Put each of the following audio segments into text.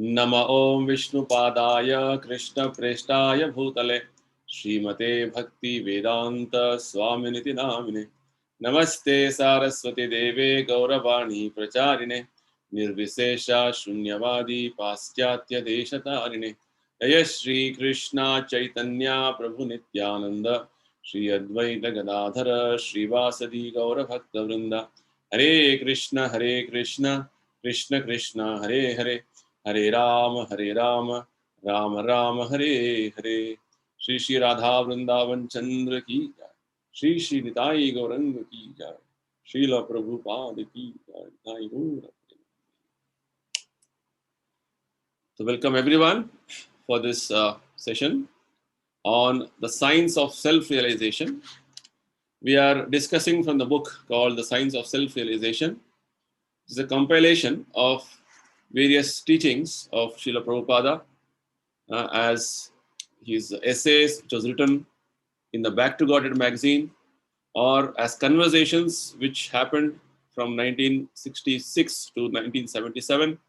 Nama Om Vishnu Padaya Krishna Prestaya Bhutale Srimate Bhaktivedanta Swami Namine Namaste Saraswati Deve Gauravani Pracharine Nirvisesha Shunyavadi Paschatya Deshatarine Jaya Shri Krishna Chaitanya Prabhu Nityananda Shri Advaita Gadadhara Srivasadi Gaura Bhakta Vrinda Hare Krishna Krishna Krishna Hare Hare Hare Rama Rama Rama Hare Hare Shri Shri Radha Vrindavan Chandra ki jai Shri Shri Nitai Gauranga ki jai Srila Prabhupada ki jai Nitai Gaura. So welcome everyone for this session on the science of self-realization. We are discussing from the book called The Science of Self-Realization. It's a compilation of various teachings of Srila Prabhupada as his essays, which was written in the Back to Godhead magazine, or as conversations which happened from 1966 to 1977,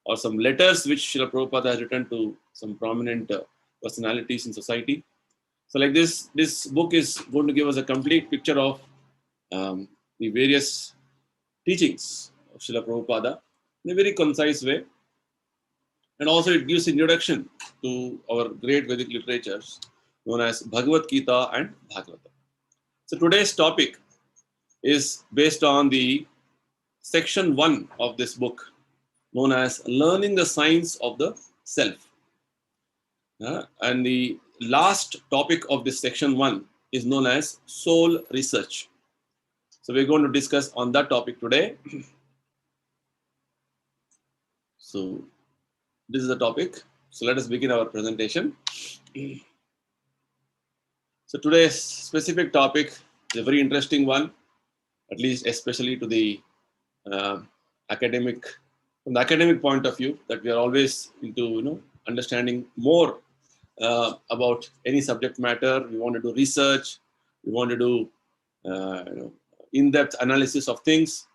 or some letters which Srila Prabhupada has written to some prominent personalities in society. So like this book is going to give us a complete picture of the various teachings of Srila Prabhupada in a very concise way. And also it gives introduction to our great Vedic literatures known as Bhagavad Gita and Bhagavata. So today's topic is based on the section 1 of this book known as Learning the Science of the Self. And the last topic of this section 1 is known as Soul Research. So we're going to discuss on that topic today. So this is the topic. So let us begin our presentation. So today's specific topic is a very interesting one, at least especially to the academic, from the academic point of view, that we are always into understanding more about any subject matter. We want to do research. We want to do in-depth analysis of things.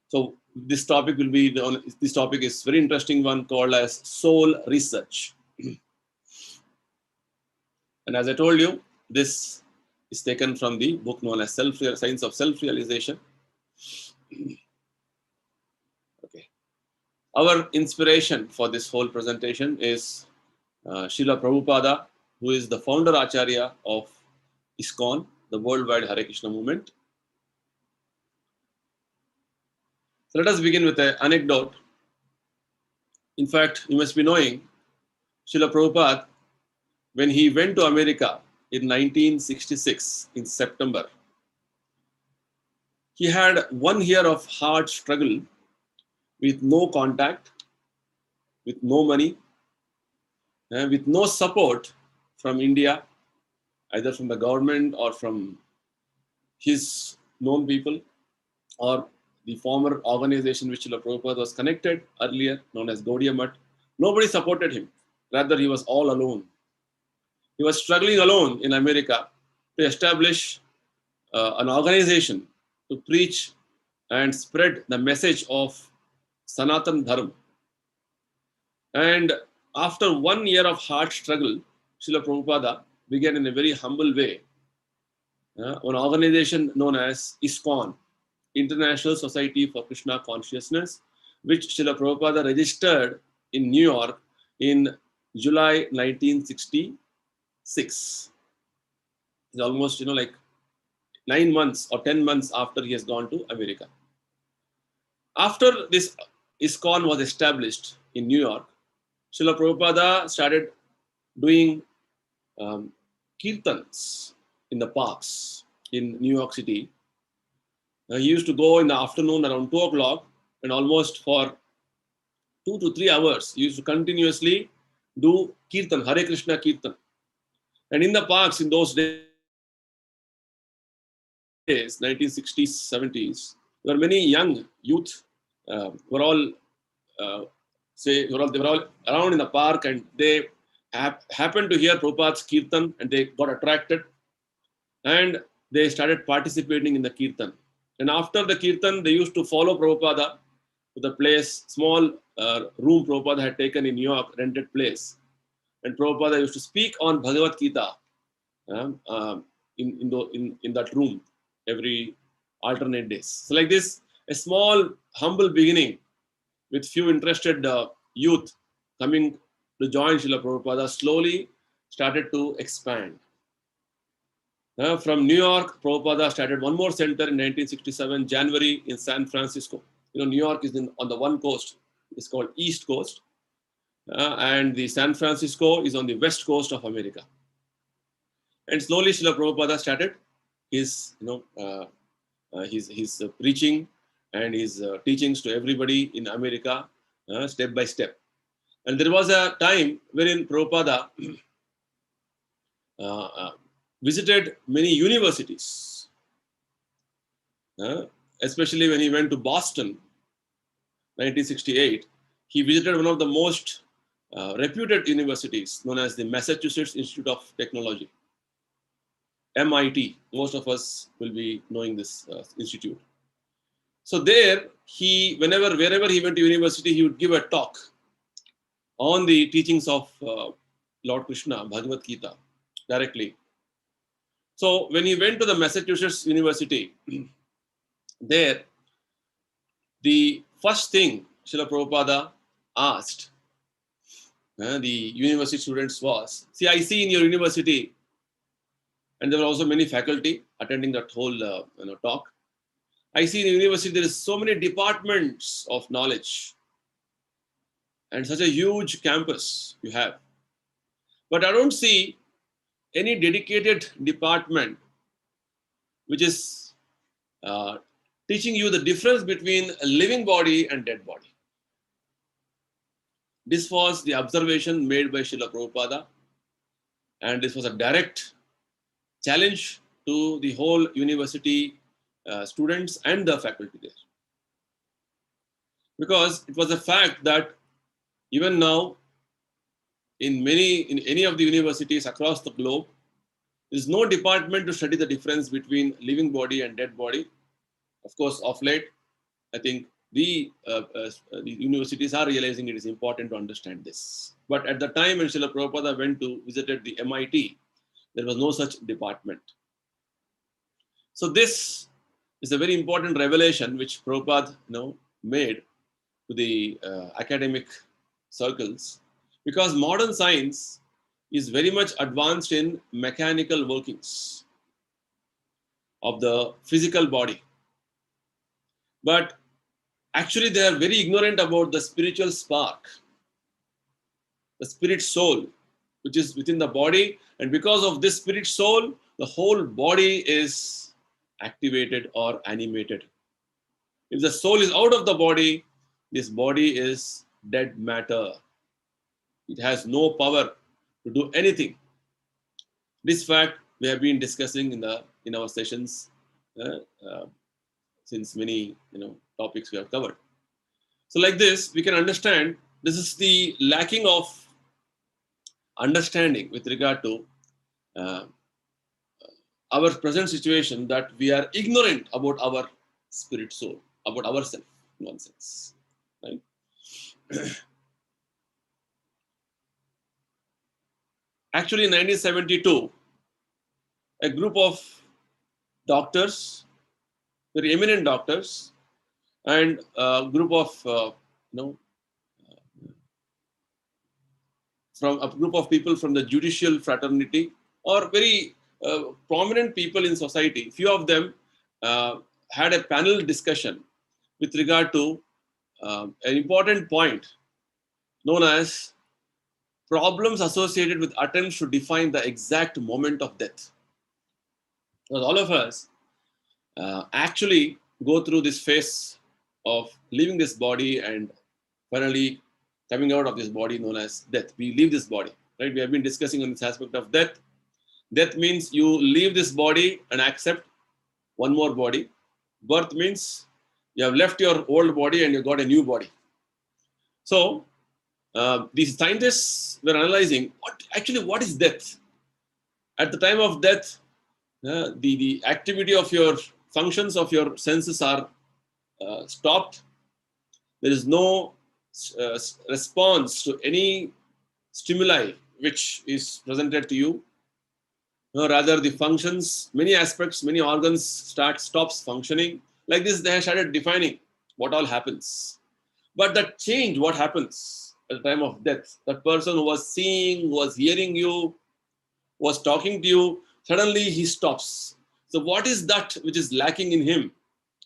So this topic will be this topic is very interesting one called as soul research. And as I told you, this is taken from the book known as Science of Self-Realization. Okay. Our inspiration for this whole presentation is Srila Prabhupada, who is the founder Acharya of ISKCON, the worldwide Hare Krishna movement. So let us begin with an anecdote. In fact, you must be knowing Srila Prabhupada, when he went to America in 1966 in September, he had 1 year of hard struggle with no contact, with no money, with no support from India, either from the government or from his known people or the former organization which Srila Prabhupada was connected earlier, known as Gaudiya Math. Nobody supported him. Rather, he was all alone. He was struggling alone in America to establish an organization to preach and spread the message of Sanatan Dharma. And after 1 year of hard struggle, Srila Prabhupada began in a very humble way an organization known as ISKCON, International Society for Krishna Consciousness, which Srila Prabhupada registered in New York in July 1966. It's almost like 9 months or 10 months after he has gone to America. After this ISKCON was established in New York, Srila Prabhupada started doing kirtans in the parks in New York City. He used to go in the afternoon around 2 o'clock and almost for 2 to 3 hours, he used to continuously do kirtan, Hare Krishna kirtan. And in the parks in those days, 1960s, 70s, there were many young youth were all they were all around in the park, and they happened to hear Prabhupada's kirtan, and they got attracted, and they started participating in the kirtan. And after the kirtan, they used to follow Prabhupada to the place, small room Prabhupada had taken in New York, rented place. And Prabhupada used to speak on Bhagavad Gita in that room every alternate days. So like this, a small, humble beginning with few interested youth coming to join Srila Prabhupada slowly started to expand. From New York, Prabhupada started one more center in 1967, January in San Francisco. New York is on the one coast. It's called East Coast. And the San Francisco is on the west coast of America. And slowly Srila Prabhupada started his, his preaching and his teachings to everybody in America, step by step. And there was a time wherein Prabhupada visited many universities, especially when he went to Boston, 1968. He visited one of the most reputed universities known as the Massachusetts Institute of Technology, MIT. Most of us will be knowing this institute. So there, wherever he went to university, he would give a talk on the teachings of Lord Krishna, Bhagavad Gita, directly. So when he went to the Massachusetts University, there, the first thing Srila Prabhupada asked the university students was, see, I see in your university, and there were also many faculty attending that whole talk. I see in the university there is so many departments of knowledge and such a huge campus you have. But I don't see any dedicated department which is teaching you the difference between a living body and dead body. This was the observation made by Srila Prabhupada, and this was a direct challenge to the whole university students and the faculty there. Because it was a fact that even now, in any of the universities across the globe, there is no department to study the difference between living body and dead body. Of course, of late, I think the universities are realizing it is important to understand this. But at the time when Srila Prabhupada visited the MIT, there was no such department. So this is a very important revelation which Prabhupada made to the academic circles, because modern science is very much advanced in mechanical workings of the physical body. But actually they are very ignorant about the spiritual spark, the spirit soul, which is within the body. And because of this spirit soul, the whole body is activated or animated. If the soul is out of the body, this body is dead matter. It has no power to do anything. This fact we have been discussing in our sessions since many topics we have covered. So like this, we can understand this is the lacking of understanding with regard to our present situation, that we are ignorant about our spirit soul, about ourselves. Nonsense, right? Actually, in 1972, a group of doctors, very eminent doctors, and a group of from a group of people from the judicial fraternity, or very prominent people in society, few of them had a panel discussion with regard to an important point known as problems associated with attempts to define the exact moment of death. Because all of us actually go through this phase of leaving this body and finally coming out of this body known as death. We leave this body, right? We have been discussing on this aspect of death. Death means you leave this body and accept one more body. Birth means you have left your old body and you got a new body. So these scientists were analyzing what is death. At the time of death, the activity of your functions of your senses are stopped, There is no response to any stimuli which is presented to you. No, rather the functions, many aspects, many organs stops functioning. Like this, they have started defining what all happens. But that change, what happens at the time of death? That person who was seeing, who was hearing you, was talking to you, suddenly he stops. So what is that which is lacking in him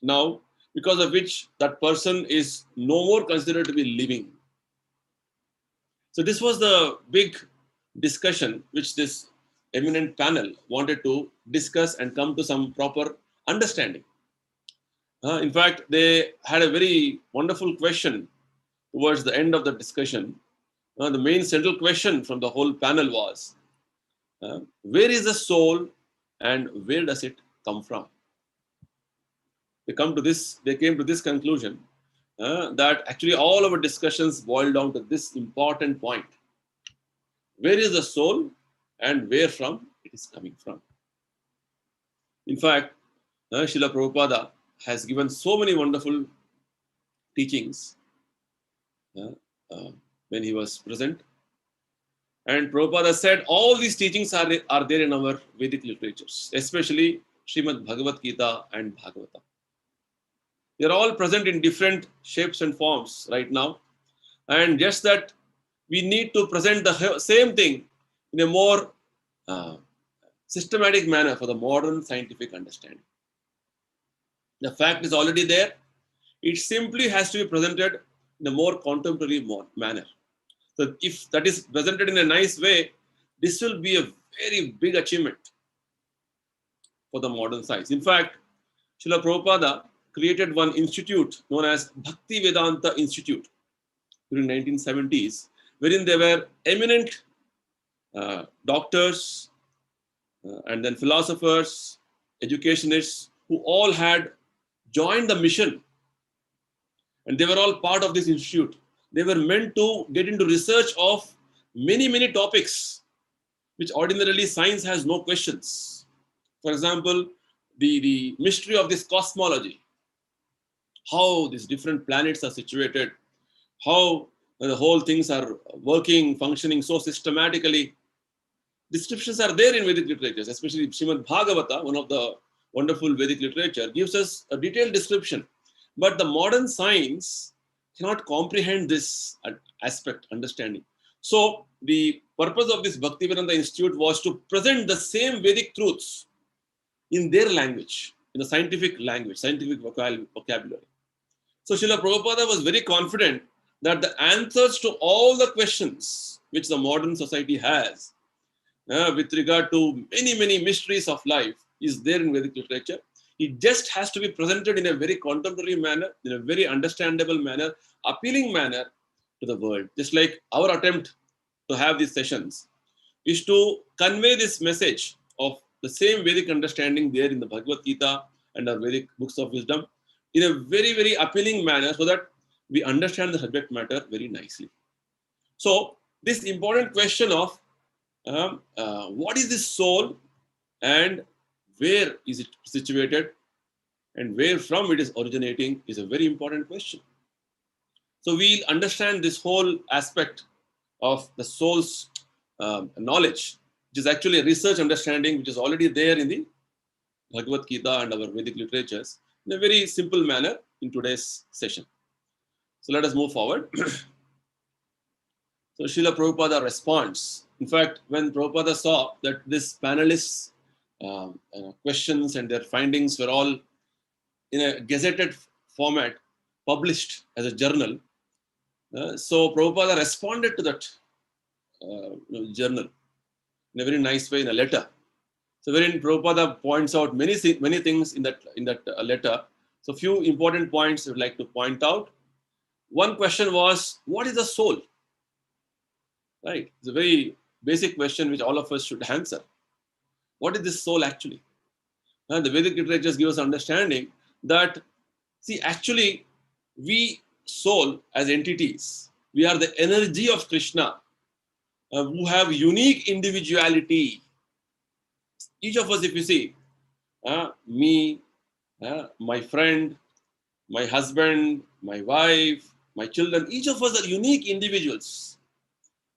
now, because of which that person is no more considered to be living? So this was the big discussion which this eminent panel wanted to discuss and come to some proper understanding. In fact, they had a very wonderful question towards the end of the discussion. The main central question from the whole panel was, where is the soul and where does it come from? They came to this conclusion that actually all our discussions boil down to this important point. Where is the soul and where from it is coming from? In fact, Srila Prabhupada has given so many wonderful teachings when he was present. And Prabhupada said all these teachings are there in our Vedic literatures, especially Srimad Bhagavad Gita and Bhagavata. They are all present in different shapes and forms right now. And just that we need to present the same thing in a more systematic manner for the modern scientific understanding. The fact is already there. It simply has to be presented in a more contemporary manner. So if that is presented in a nice way, this will be a very big achievement for the modern science. In fact, Srila Prabhupada created one institute known as Bhaktivedanta Institute during 1970s, wherein there were eminent doctors and then philosophers, educationists, who all had joined the mission. And they were all part of this institute. They were meant to get into research of many, many topics, which ordinarily science has no questions. For example, the mystery of this cosmology, how these different planets are situated, how the whole things are working, functioning so systematically. Descriptions are there in Vedic literatures, especially Srimad Bhagavata, one of the wonderful Vedic literature, gives us a detailed description. But the modern science cannot comprehend this aspect, understanding. So the purpose of this Bhaktivedanta Institute was to present the same Vedic truths in their language, in the scientific language, scientific vocabulary. So Srila Prabhupada was very confident that the answers to all the questions which the modern society has with regard to many, many mysteries of life is there in Vedic literature. It just has to be presented in a very contemporary manner, in a very understandable manner, appealing manner to the world. Just like our attempt to have these sessions is to convey this message of the same Vedic understanding there in the Bhagavad Gita and our Vedic books of wisdom in a very, very appealing manner so that we understand the subject matter very nicely. So this important question of what is this soul and where is it situated and where from it is originating is a very important question. So we'll understand this whole aspect of the soul's knowledge, which is actually a research understanding which is already there in the Bhagavad Gita and our Vedic literatures in a very simple manner in today's session. So let us move forward. So Srila Prabhupada responds. In fact, when Prabhupada saw that this panelists' questions and their findings were all in a gazetted format, published as a journal, so Prabhupada responded to that journal in a very nice way in a letter. So wherein Prabhupada points out many things in that letter. So few important points I would like to point out. One question was, what is the soul? Right? It's a very basic question which all of us should answer. What is this soul actually? And the Vedic literatures give us understanding that, see, actually, we soul as entities, we are the energy of Krishna who have unique individuality. Each of us, if you see, me, my friend, my husband, my wife, my children, each of us are unique individuals.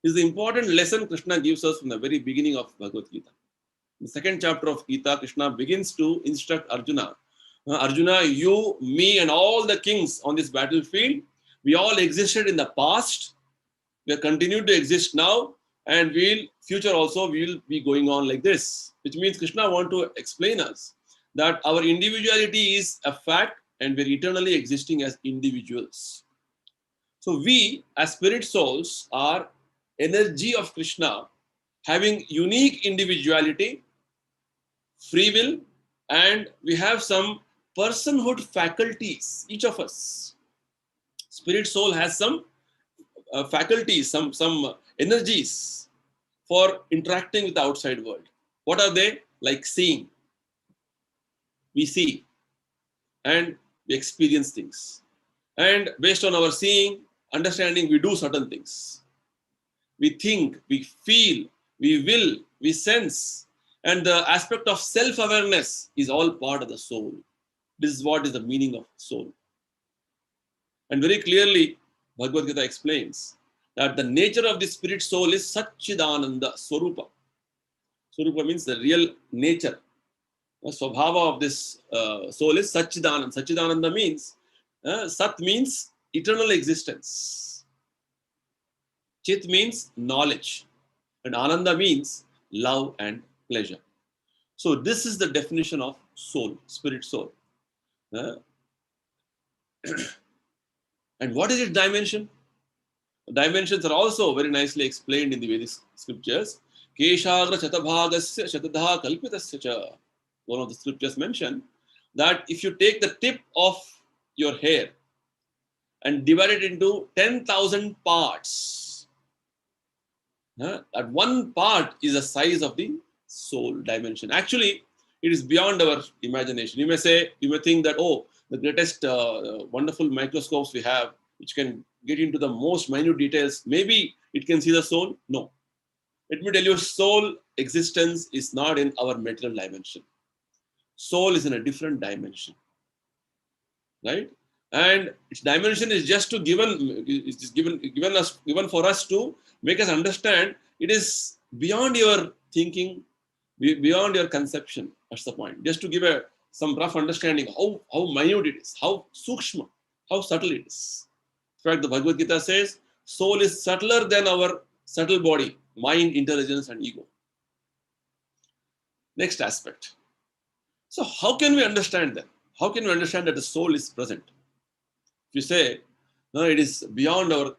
This is the important lesson Krishna gives us from the very beginning of Bhagavad Gita. In the second chapter of Gita, Krishna begins to instruct Arjuna. Arjuna, you, me, and all the kings on this battlefield, we all existed in the past. We are continued to exist now, and future also we will be going on like this. Which means Krishna wants to explain us that our individuality is a fact, and we're eternally existing as individuals. So we, as spirit souls, are energy of Krishna, having unique individuality, free will, and we have some personhood faculties, each of us. Spirit soul has some faculties, some energies for interacting with the outside world. What are they? Like seeing. We see and we experience things. And based on our seeing, understanding, we do certain things. We think, we feel, we will, we sense. And the aspect of self-awareness is all part of the soul. This is what is the meaning of soul. And very clearly, Bhagavad Gita explains that the nature of the spirit soul is Satchidananda Swarupa. Swarupa means the real nature. The Swabhava of this soul is Satchidananda. Satchidananda means, Sat means eternal existence. Chit means knowledge. And Ananda means love and pleasure. So this is the definition of soul, spirit soul. And what is its dimension? Dimensions are also very nicely explained in the Vedic scriptures. Keshagra Chatabhagasya Shatadha Kalpitasya cha. One of the scriptures mention that if you take the tip of your hair and divide it into 10,000 parts, that one part is the size of the soul dimension. Actually, it is beyond our imagination. You may think that, oh, the greatest wonderful microscopes we have, which can get into the most minute details, maybe it can see the soul. No. Let me tell you, soul existence is not in our material dimension. Soul is in a different dimension, right? And its dimension is just to given for us to make us understand it is beyond your thinking, beyond your conception. That's the point. Just to give some rough understanding how minute it is, how sukshma, how subtle it is. In fact, the Bhagavad Gita says, soul is subtler than our subtle body, mind, intelligence, and ego. Next aspect. So how can we understand that? How can we understand that the soul is present? If you say, no, it is beyond our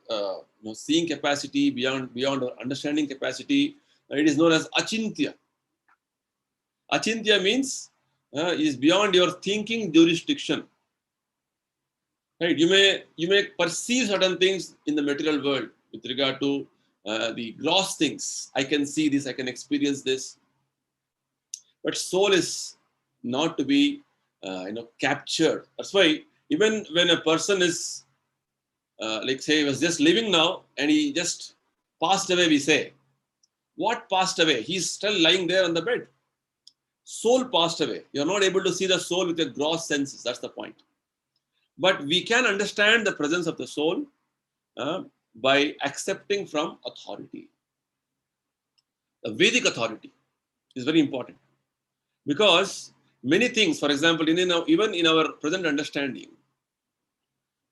seeing capacity, beyond our understanding capacity, it is known as Achintiya. Achintiya means is beyond your thinking jurisdiction. Right? You may perceive certain things in the material world with regard to the gross things. I can see this, I can experience this. But soul is not to be captured. That's why even when a person is like say he was just living now and he just passed away, we say, what passed away? He's still lying there on the bed. Soul passed away. You're not able to see the soul with your gross senses. That's the point. But we can understand the presence of the soul by accepting from authority. The Vedic authority is very important. Because many things, for example, even in our present understanding,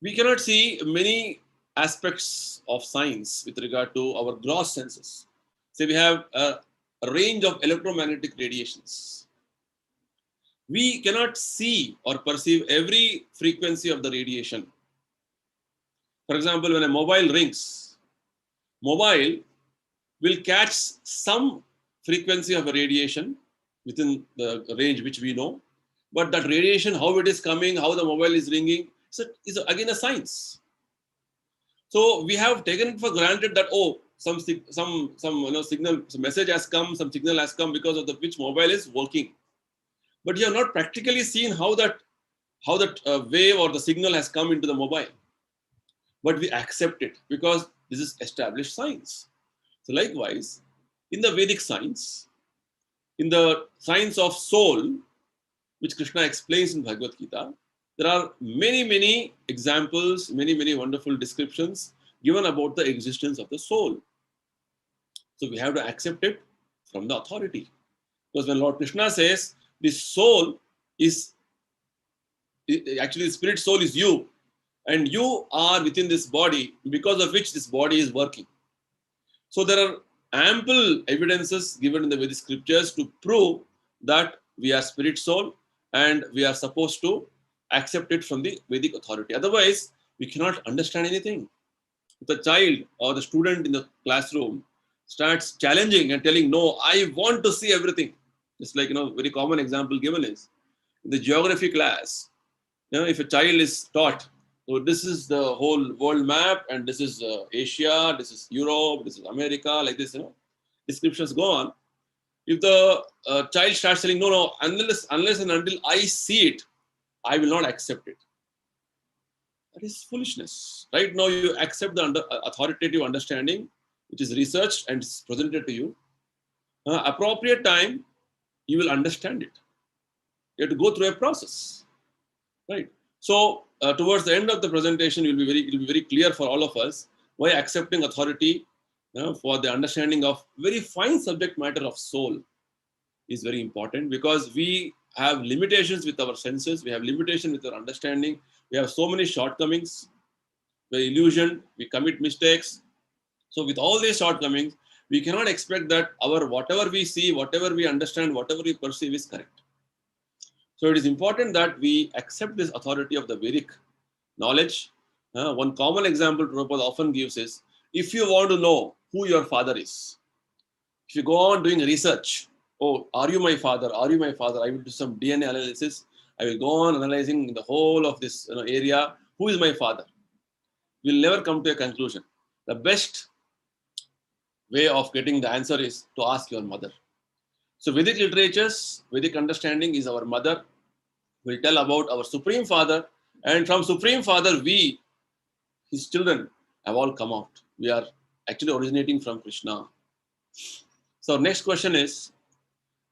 we cannot see many aspects of science with regard to our gross senses. Say we have a range of electromagnetic radiations. We cannot see or perceive every frequency of the radiation. For example, when a mobile rings, mobile will catch some frequency of a radiation within the range which we know. But that radiation, how it is coming, how the mobile is ringing, is again a science. So we have taken it for granted that, oh, some signal, some message has come, some signal has come because of which mobile is working. But you have not practically seen how that wave or the signal has come into the mobile. But we accept it because this is established science. So likewise, in the Vedic science, in the science of soul, which Krishna explains in Bhagavad Gita, There are many examples, many wonderful descriptions given about the existence of the soul. So we have to accept it from the authority. Because when Lord Krishna says the soul is, actually the spirit soul is you, and you are within this body, because of which this body is working. So there are ample evidences given in the Vedic scriptures to prove that we are spirit soul and we are supposed to accept it from the Vedic authority. Otherwise, we cannot understand anything. If the child or the student in the classroom starts challenging and telling, no, I want to see everything. Just like, very common example given is in the geography class. If a child is taught, so this is the whole world map, and this is Asia, this is Europe, this is America, like this, descriptions go on. If the child starts saying, no, unless and until I see it, I will not accept it. That is foolishness. Right now, you accept the authoritative understanding, which is researched and is presented to you. Appropriate time, you will understand it. You have to go through a process. Right. So towards the end of the presentation, it will be very clear for all of us why accepting authority for the understanding of very fine subject matter of soul is very important, because we have limitations with our senses, we have limitations with our understanding, we have so many shortcomings, we're illusioned, we commit mistakes. So with all these shortcomings, we cannot expect that our whatever we see, whatever we understand, whatever we perceive is correct. So it is important that we accept this authority of the Vedic knowledge. One common example Prabhupada often gives is, if you want to know who your father is, if you go on doing research, oh, are you my father? Are you my father? I will do some DNA analysis. I will go on analyzing the whole of this area. Who is my father? You will never come to a conclusion. The best way of getting the answer is to ask your mother. So Vedic literatures, Vedic understanding is our mother. Will tell about our Supreme Father, and from Supreme Father, we, his children, have all come out. We are actually originating from Krishna. So next question is,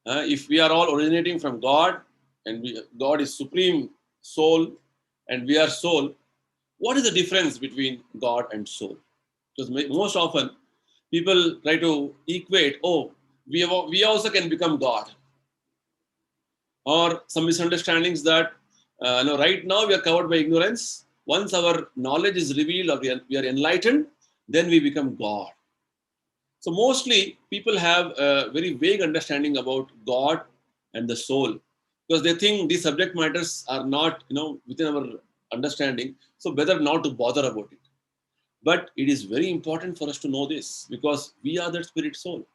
if we are all originating from God, and God is Supreme Soul, and we are soul, what is the difference between God and soul? Because most often, people try to equate, oh, we also can become God. Or some misunderstandings that right now we are covered by ignorance. Once our knowledge is revealed or we are enlightened, then we become God. So mostly people have a very vague understanding about God and the soul, because they think these subject matters are not within our understanding. So better not to bother about it. But it is very important for us to know this, because we are that spirit soul.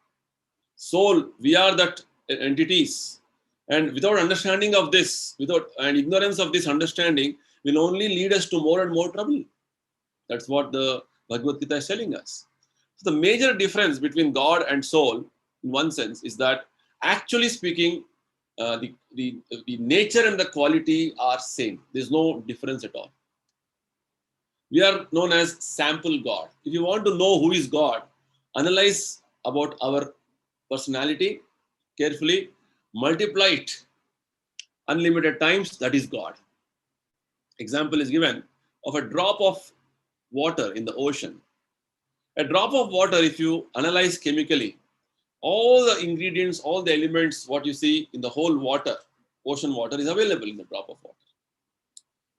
Soul, we are that entities. And without understanding of this, and ignorance of this understanding, will only lead us to more and more trouble. That's what the Bhagavad Gita is telling us. So the major difference between God and soul, in one sense, is that actually speaking, the nature and the quality are same. There's no difference at all. We are known as sample God. If you want to know who is God, analyze about our personality carefully, multiply it unlimited times, that is God. Example is given of a drop of water in the ocean. A drop of water, if you analyze chemically, all the ingredients, all the elements, what you see in the whole water, ocean water, is available in the drop of water.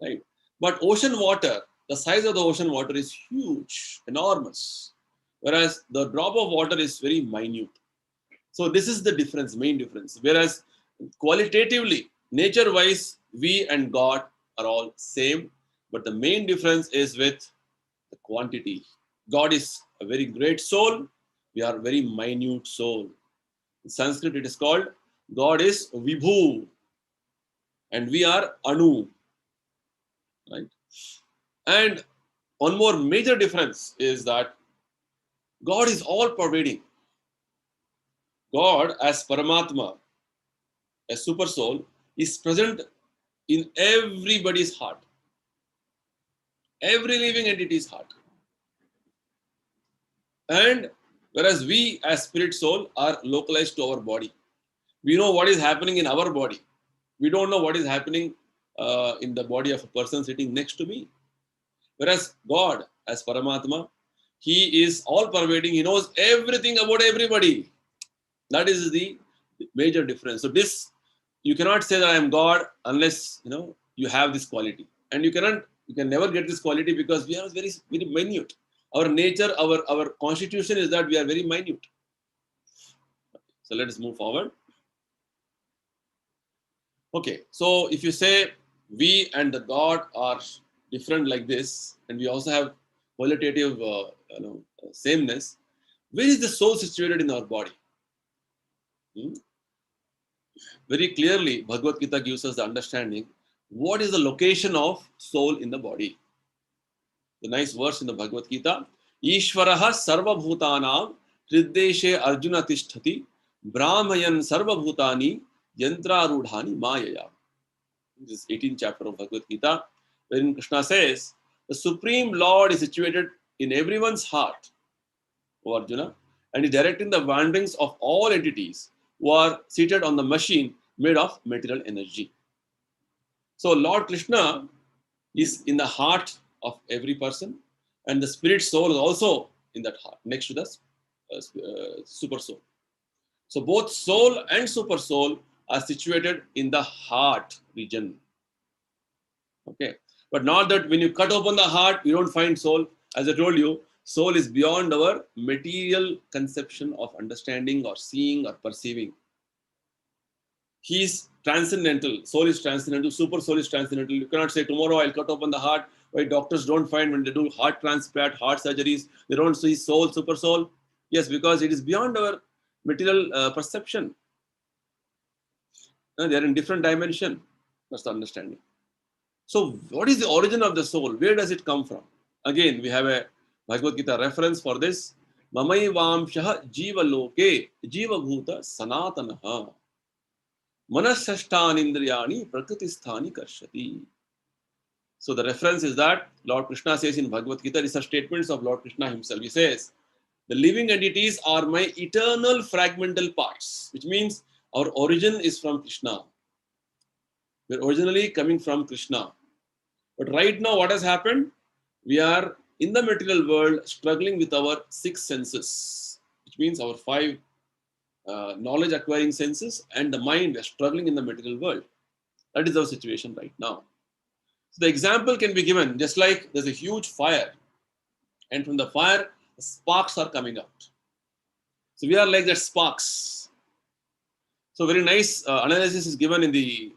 Right? But ocean water, the size of the ocean water is huge, enormous, whereas the drop of water is very minute. So this is the difference, main difference. Whereas qualitatively, nature-wise, we and God are all same, but the main difference is with the quantity. God is a very great soul. We are very minute soul. In Sanskrit, it is called God is Vibhu, and we are Anu. Right? And one more major difference is that God is all pervading. God, as Paramatma, a super soul, is present in everybody's heart, every living entity's heart. And whereas we as spirit soul are localized to our body. We know what is happening in our body. We don't know what is happening in the body of a person sitting next to me. Whereas God, as Paramatma, He is all pervading. He knows everything about everybody. That is the major difference. So this, you cannot say that I am God unless you have this quality, and you can never get this quality because we are very very minute. Our nature, our constitution is that we are very minute. So let us move forward. Okay, so if you say we and the God are different like this, and we also have qualitative sameness, where is the soul situated in our body? Very clearly, Bhagavad Gita gives us the understanding what is the location of soul in the body. The nice verse in the Bhagavad Gita, Ishvaraha sarva bhutanam hriddeshe arjuna tishthati brahmayan sarva bhutani yantra rudhani mayaya. This is 18th chapter of Bhagavad Gita, wherein Krishna says, the Supreme Lord is situated in everyone's heart, O Arjuna, and is directing the wanderings of all entities who are seated on the machine made of material energy. So Lord Krishna is in the heart of every person, and the spirit soul is also in that heart, next to the super soul. So both soul and super soul are situated in the heart region. Okay, but not that when you cut open the heart, you don't find soul. As I told you, soul is beyond our material conception of understanding or seeing or perceiving. He is transcendental. Soul is transcendental. Super soul is transcendental. You cannot say tomorrow I'll cut open the heart. Why doctors don't find when they do heart transplant, heart surgeries, they don't see soul, super soul. Yes, because it is beyond our material perception. They are in different dimension. That's the understanding. So what is the origin of the soul? Where does it come from? Again, we have a Bhagavad Gita reference for this. Mamai vamshaha jiva loke jiva bhuta sanatanaha manasashtan indriyani prakritisthani karshati. So the reference is that Lord Krishna says in Bhagavad Gita, these are statements of Lord Krishna himself. He says, the living entities are my eternal fragmental parts, which means our origin is from Krishna. We're originally coming from Krishna. But right now, what has happened? We are in the material world struggling with our 6 senses, which means our 5 knowledge acquiring senses and the mind. We are struggling in the material world. That is our situation right now. So the example can be given just like there's a huge fire, and from the fire, the sparks are coming out. So we are like that sparks. So very nice analysis is given in the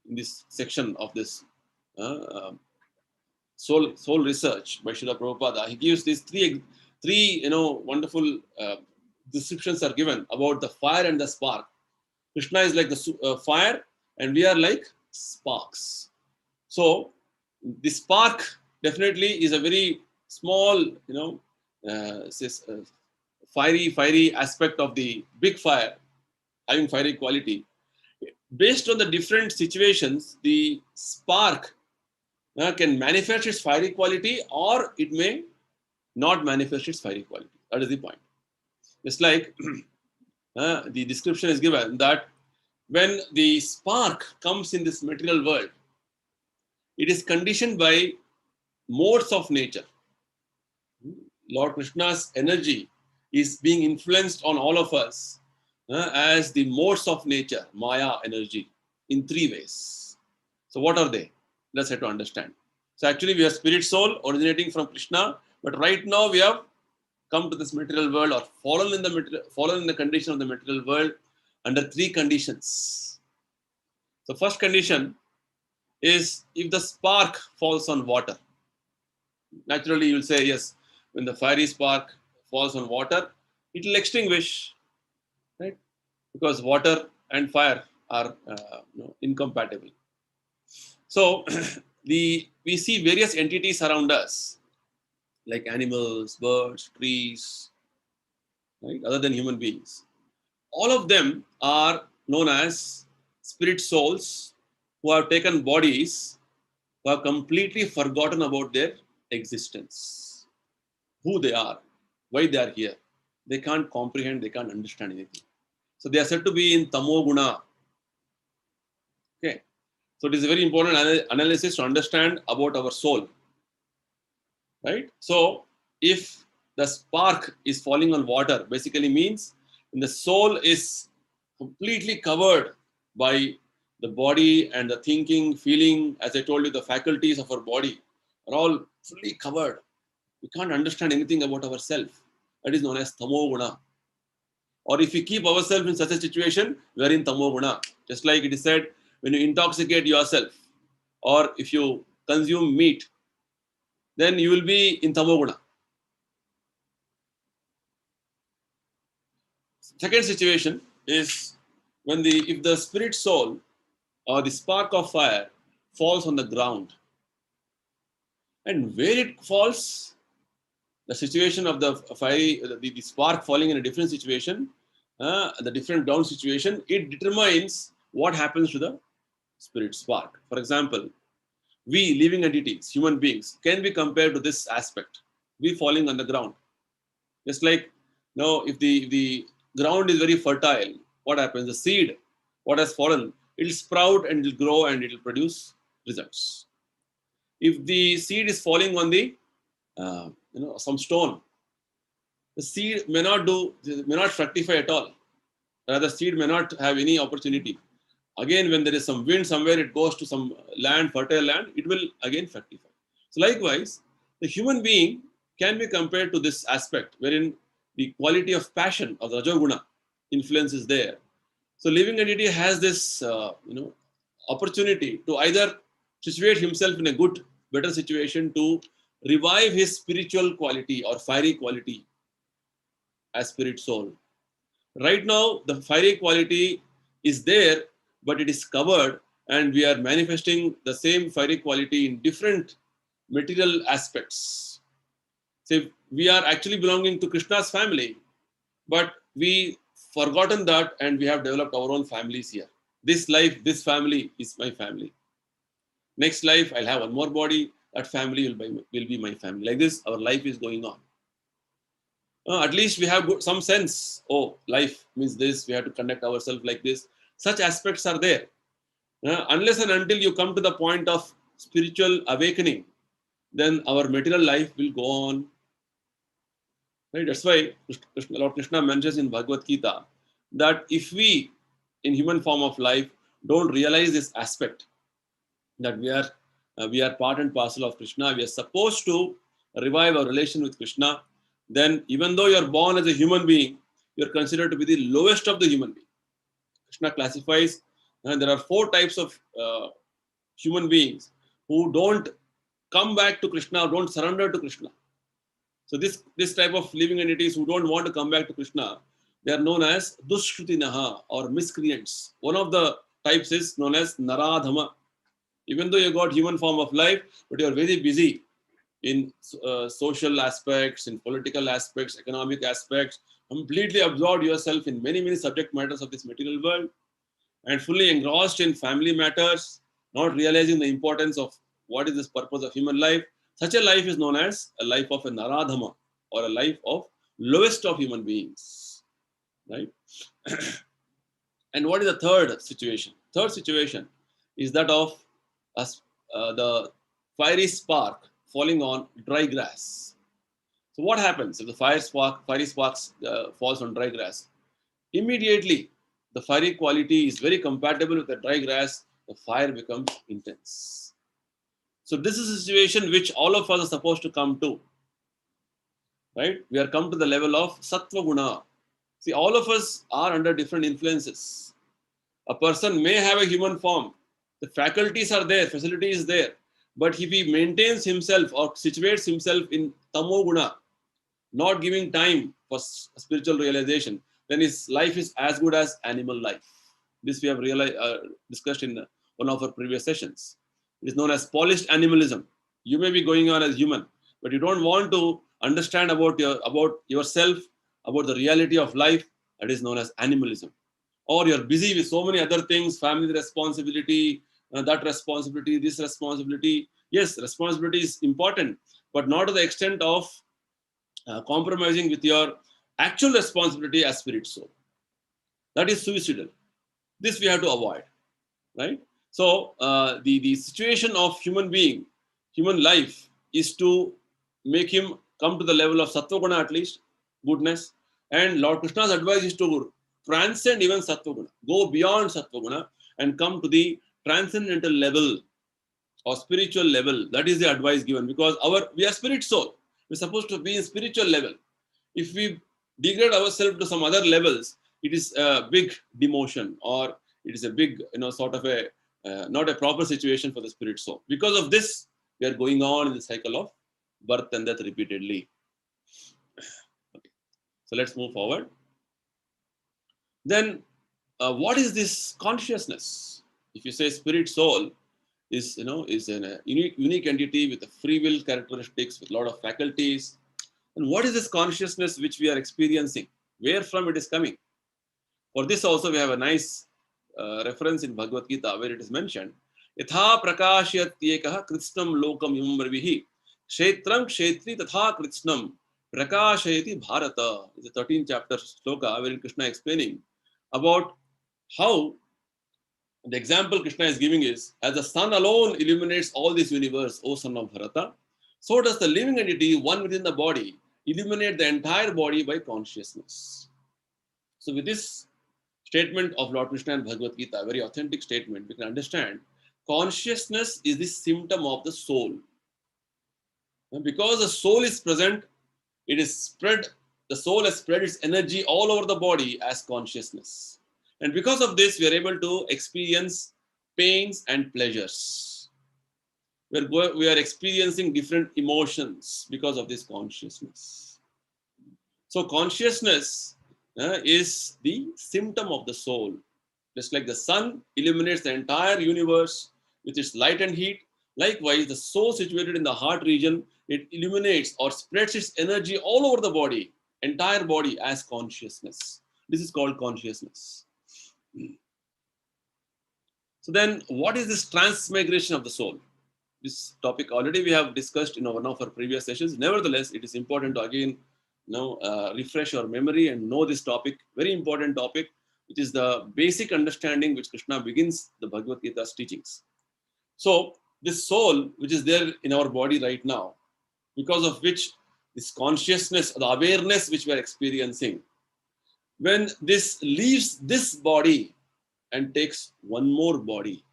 in this section of this soul research by Srila Prabhupada. He gives these three wonderful descriptions are given about the fire and the spark. Krishna is like the fire, and we are like sparks. So the spark definitely is a very small, fiery aspect of the big fire, having fiery quality. Based on the different situations, the spark can manifest its fiery quality, or it may not manifest its fiery quality. That is the point. Just like the description is given that when the spark comes in this material world, it is conditioned by modes of nature. Lord Krishna's energy is being influenced on all of us as the modes of nature, Maya energy, in 3 ways. So what are they? Let's have to understand. So actually we have spirit soul originating from Krishna, but right now we have come to this material world or fallen in the condition of the material world under 3 conditions. The first condition is if the spark falls on water. Naturally, you'll say, yes, when the fiery spark falls on water, it will extinguish, right? Because water and fire are incompatible. So we see various entities around us, like animals, birds, trees, right? Other than human beings. All of them are known as spirit souls who have taken bodies, who have completely forgotten about their existence, who they are, why they are here. They can't comprehend, they can't understand anything. So they are said to be in Tamoguna. Okay. So it is a very important analysis to understand about our soul, right? So if the spark is falling on water, basically means when the soul is completely covered by the body and the thinking, feeling, as I told you, the faculties of our body are all fully covered. We can't understand anything about ourselves. That is known as tamo guna. Or if we keep ourselves in such a situation, we are in tamo guna. Just like it is said, when you intoxicate yourself, or if you consume meat, then you will be in tamo guna. Second situation is when if the spirit soul or the spark of fire falls on the ground, and where it falls, the situation of the fiery, the spark falling in a different situation, the different ground situation, it determines what happens to the spirit spark. For example, we living entities, human beings, can be compared to this aspect. We falling on the ground. Just like now, if the ground is very fertile, what happens? The seed, what has fallen, it will sprout and it will grow and it will produce results. If the seed is falling on the some stone, the seed may not fructify at all. Rather, seed may not have any opportunity. Again, when there is some wind somewhere, it goes to some land, fertile land, it will again fructify. So likewise, the human being can be compared to this aspect, wherein the quality of passion of the Rajoguna influence is there. So living entity has this opportunity to either situate himself in a good, better situation to revive his spiritual quality or fiery quality as spirit soul. Right now, the fiery quality is there, but it is covered, and we are manifesting the same fiery quality in different material aspects. So we are actually belonging to Krishna's family, but we forgotten that, and we have developed our own families here. This life, this family is my family. Next life, I'll have one more body. That family will be my family. Like this, our life is going on. At least we have some sense. Oh, life means this. We have to conduct ourselves like this. Such aspects are there. Unless and until you come to the point of spiritual awakening, then our material life will go on. Right? That's why Lord Krishna mentions in Bhagavad Gita that if we, in human form of life, don't realize this aspect, that we are part and parcel of Krishna, we are supposed to revive our relation with Krishna, then even though you are born as a human being, you are considered to be the lowest of the human being. Krishna classifies, and there are 4 types of human beings who don't come back to Krishna, or don't surrender to Krishna. So this type of living entities who don't want to come back to Krishna, they are known as Dushrutinaha, or miscreants. One of the types is known as Naradhama. Even though you got human form of life, but you are very busy in social aspects, in political aspects, economic aspects, completely absorbed yourself in many subject matters of this material world, and fully engrossed in family matters, not realizing the importance of what is this purpose of human life. Such a life is known as a life of a Naradhama, or a life of lowest of human beings, right? And what is the third situation? Third situation is that of the fiery spark falling on dry grass. So what happens if the fiery sparks falls on dry grass? Immediately, the fiery quality is very compatible with the dry grass. The fire becomes intense. So this is a situation which all of us are supposed to come to. Right? We are come to the level of sattva guna. See, all of us are under different influences. A person may have a human form. The faculties are there, facility is there. But if he maintains himself or situates himself in tamo guna, not giving time for spiritual realization, then his life is as good as animal life. This we have discussed in one of our previous sessions. It is known as polished animalism. You may be going on as human, but you don't want to understand about yourself, about the reality of life. That is known as animalism. Or you're busy with so many other things, family responsibility, that responsibility, this responsibility. Yes, responsibility is important, but not to the extent of compromising with your actual responsibility as spirit soul. That is suicidal. This we have to avoid, right? So the situation of human being, human life, is to make him come to the level of Sattva Guna at least, goodness. And Lord Krishna's advice is to transcend even Sattva Guna, go beyond Sattva Guna and come to the transcendental level or spiritual level. That is the advice given, because we are spirit soul. We're supposed to be in spiritual level. If we degrade ourselves to some other levels, it is a big demotion, or it is a big, sort of a not a proper situation for the spirit soul. Because of this, we are going on in the cycle of birth and death repeatedly. Okay. So let's move forward. Then, what is this consciousness? If you say spirit soul is a unique entity with a free will characteristics, with a lot of faculties. And what is this consciousness which we are experiencing? Where from it is coming? For this also we have a nice reference in Bhagavad Gita where it is mentioned, Yatha prakashatyekah kritsnam lokam yumravihi kshetram kshetri tatha kritsnam prakashayati bharata. It's the 13th chapter sloka wherein Krishna explaining about how the example Krishna is giving is, as the sun alone illuminates all this universe, O son of Bharata, so does the living entity, one within the body, illuminate the entire body by consciousness. So with this statement of Lord Krishna and Bhagavad Gita, a very authentic statement, we can understand consciousness is the symptom of the soul. And because the soul is present, it is spread, the soul has spread its energy all over the body as consciousness. And because of this, we are able to experience pains and pleasures. We are experiencing different emotions because of this consciousness. So consciousness is the symptom of the soul. Just like the sun illuminates the entire universe with its light and heat, likewise, the soul situated in the heart region, it illuminates or spreads its energy all over the body, entire body as consciousness. This is called consciousness. So then, what is this transmigration of the soul? This topic already we have discussed in one of our previous sessions. Nevertheless, it is important to again refresh our memory and know this topic, very important topic, which is the basic understanding which Krishna begins the Bhagavad Gita's teachings. So this soul, which is there in our body right now, because of which this consciousness, the awareness which we are experiencing, when this leaves this body and takes one more body,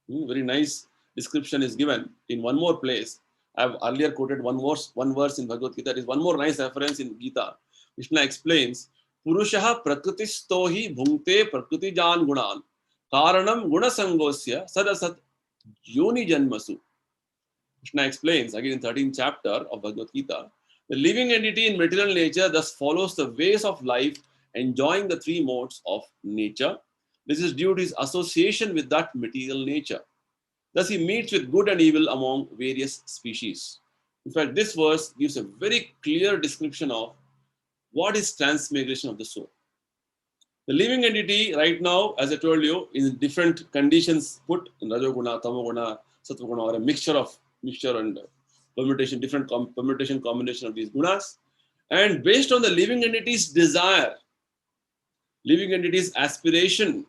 very nice description is given in one more place. I have earlier quoted one verse in Bhagavad Gita. There is one more nice reference in Gita. Krishna explains, Purushaha prakritistohi bhungte prakriti jan gunan karanam guna sangosya sadasat yoni janmasu. Krishna explains again in 13th chapter of Bhagavad Gita, the living entity in material nature thus follows the ways of life, enjoying the three modes of nature. This is due to his association with that material nature. Thus, he meets with good and evil among various species. In fact, this verse gives a very clear description of what is transmigration of the soul. The living entity right now, as I told you, in different conditions put in Rajoguna, Tamoguna, Sattva-guna, or a mixture and permutation, different permutation combination of these gunas. And based on the living entity's desire, living entity's aspiration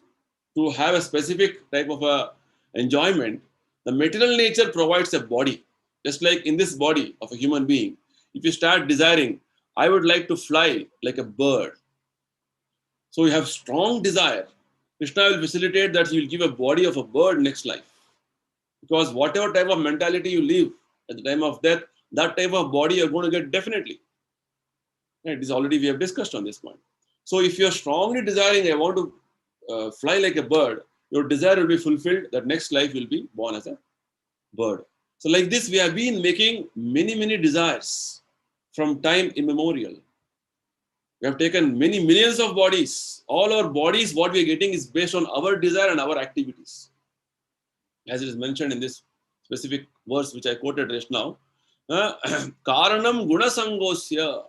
to have a specific type of a enjoyment, the material nature provides a body. Just like in this body of a human being, if you start desiring, I would like to fly like a bird. So you have strong desire. Krishna will facilitate that he will give a body of a bird next life. Because whatever type of mentality you live at the time of death, that type of body you're going to get definitely. Right? This already we have discussed on this point. So if you're strongly desiring, I want to fly like a bird, your desire will be fulfilled, that next life will be born as a bird. So like this, we have been making many desires from time immemorial. We have taken many millions of bodies. All our bodies, what we are getting is based on our desire and our activities. As it is mentioned in this specific verse which I quoted just now, Karanam guna sangosya,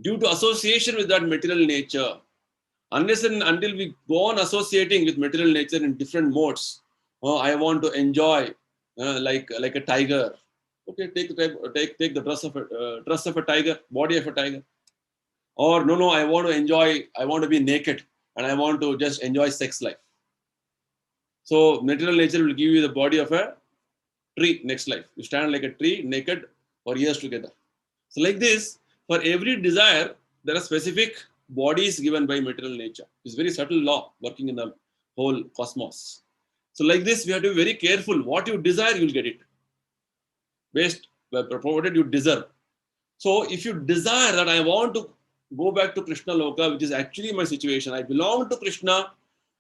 due to association with that material nature, unless and until we go on associating with material nature in different modes, I want to enjoy like a tiger. Okay, take the dress of a tiger, body of a tiger. Or no, I want to be naked and I want to just enjoy sex life. So material nature will give you the body of a tree next life. You stand like a tree, naked for years together. So like this, for every desire, there are specific bodies given by material nature. It's very subtle law working in the whole cosmos. So like this, we have to be very careful. What you desire, you'll get it. Based, provided you deserve. So if you desire that I want to go back to Krishna Loka, which is actually my situation, I belong to Krishna,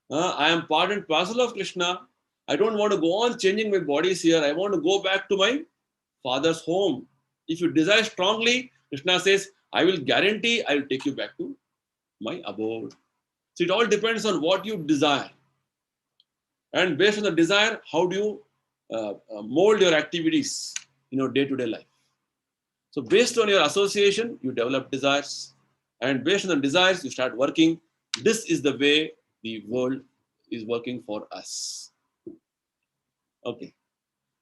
I am part and parcel of Krishna, I don't want to go on changing my bodies here, I want to go back to my father's home. If you desire strongly, Krishna says, I will guarantee I will take you back to my abode. So it all depends on what you desire. And based on the desire, how do you mold your activities in your day-to-day life? So based on your association, you develop desires. And based on the desires, you start working. This is the way the world is working for us. Okay.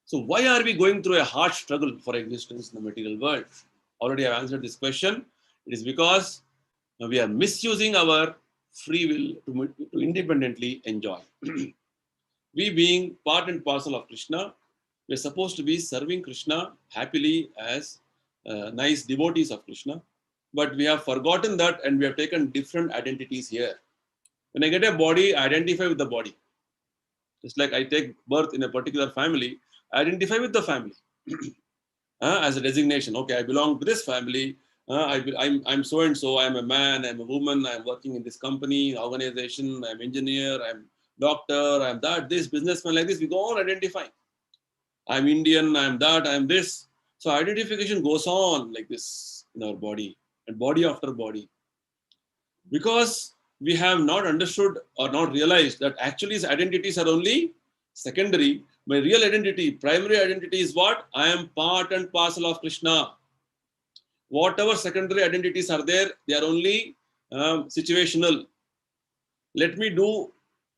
So why are we going through a hard struggle for existence in the material world? Already I've answered this question. It is because we are misusing our free will to independently enjoy. We being part and parcel of Krishna, we are supposed to be serving Krishna happily as nice devotees of Krishna. But we have forgotten that and we have taken different identities here. When I get a body, I identify with the body. Just like I take birth in a particular family, I identify with the family as a designation. Okay, I belong to this family. I'm so and so. I'm a man. I'm a woman. I'm working in this company, organization. I'm engineer. I'm doctor. I'm that. This businessman like this. We go on identifying. I'm Indian. I'm that. I'm this. So identification goes on like this in our body and body after body, because we have not understood or not realized that actually these identities are only secondary. My real identity, primary identity is what? I am part and parcel of Krishna. Whatever secondary identities are there, they are only situational. Let me do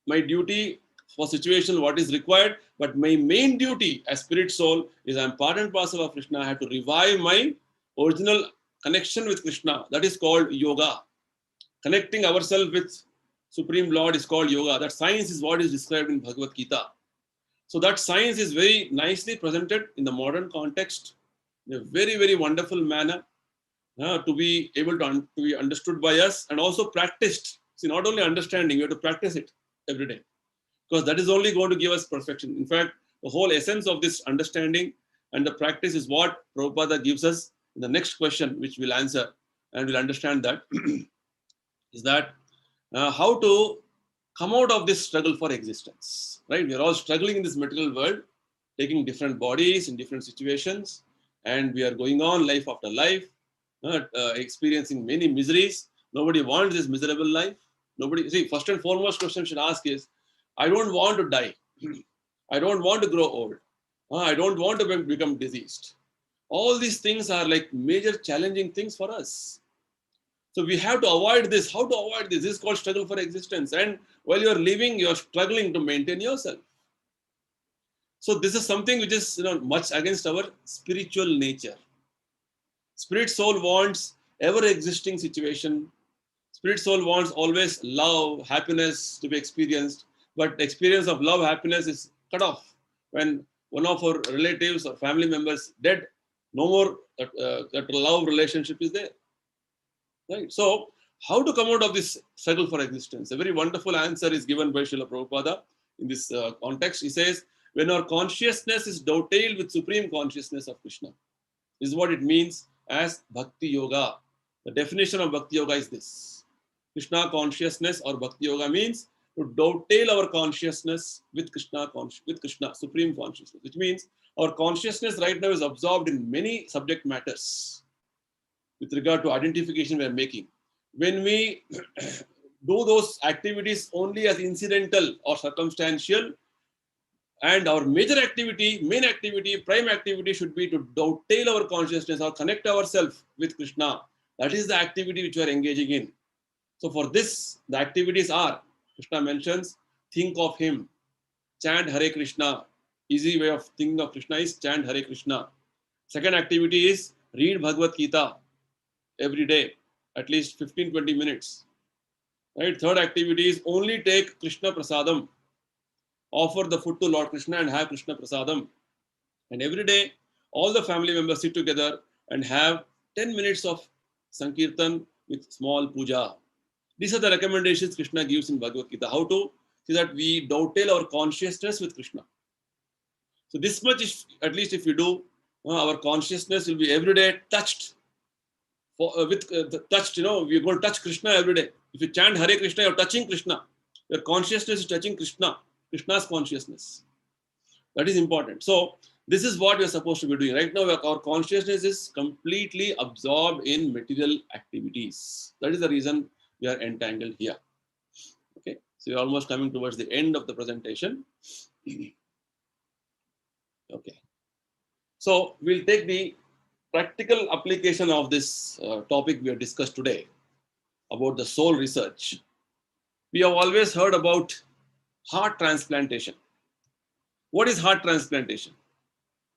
my duty for situational, what is required, but my main duty as spirit soul is I am part and parcel of Krishna. I have to revive my original connection with Krishna. That is called yoga. Connecting ourselves with Supreme Lord is called yoga. That science is what is described in Bhagavad Gita. So that science is very nicely presented in the modern context in a very, very wonderful manner to be able to be understood by us and also practiced. See, not only understanding, you have to practice it every day, because that is only going to give us perfection. In fact, the whole essence of this understanding and the practice is what Prabhupada gives us in the next question, which we'll answer and we'll understand that, is that how to come out of this struggle for existence, right? We are all struggling in this material world, taking different bodies in different situations, and we are going on life after life, experiencing many miseries. Nobody wants this miserable life. Nobody, see, first and foremost question should ask is, I don't want to die. I don't want to grow old. I don't want to become diseased. All these things are like major challenging things for us. So we have to avoid this. How to avoid this? This is called struggle for existence. And while you're living, you're struggling to maintain yourself. So this is something which is much against our spiritual nature. Spirit soul wants ever existing situation. Spirit soul wants always love, happiness to be experienced. But the experience of love, happiness is cut off when one of our relatives or family members dead. No more that love relationship is there. Right. So, how to come out of this struggle for existence? A very wonderful answer is given by Srila Prabhupada in this context. He says, when our consciousness is dovetailed with supreme consciousness of Krishna, this is what it means as Bhakti Yoga. The definition of Bhakti Yoga is this. Krishna consciousness or Bhakti Yoga means to dovetail our consciousness with Krishna, supreme consciousness, which means our consciousness right now is absorbed in many subject matters with regard to identification we are making. When we do those activities only as incidental or circumstantial, and our major activity, main activity, prime activity should be to dovetail our consciousness or connect ourselves with Krishna. That is the activity which we are engaging in. So for this, the activities are, Krishna mentions, think of him, chant Hare Krishna. Easy way of thinking of Krishna is chant Hare Krishna. Second activity is read Bhagavad Gita every day, at least 15-20 minutes. Right? Third activity is only take Krishna Prasadam. offer the food to Lord Krishna and have Krishna Prasadam. And every day, all the family members sit together and have 10 minutes of Sankirtan with small puja. These are the recommendations Krishna gives in Bhagavad Gita. How to see that we dovetail our consciousness with Krishna. So this much, at least if we do, our consciousness will be every day touched. Touched, we're going to touch Krishna every day. If you chant Hare Krishna, you're touching Krishna. Your consciousness is touching Krishna, Krishna's consciousness. That is important. So this is what we're supposed to be doing. Right now, our consciousness is completely absorbed in material activities. That is the reason we are entangled here. Okay, so we're almost coming towards the end of the presentation. Okay, so we'll take the practical application of this topic we have discussed today about the soul research. We have always heard about heart transplantation. What is heart transplantation?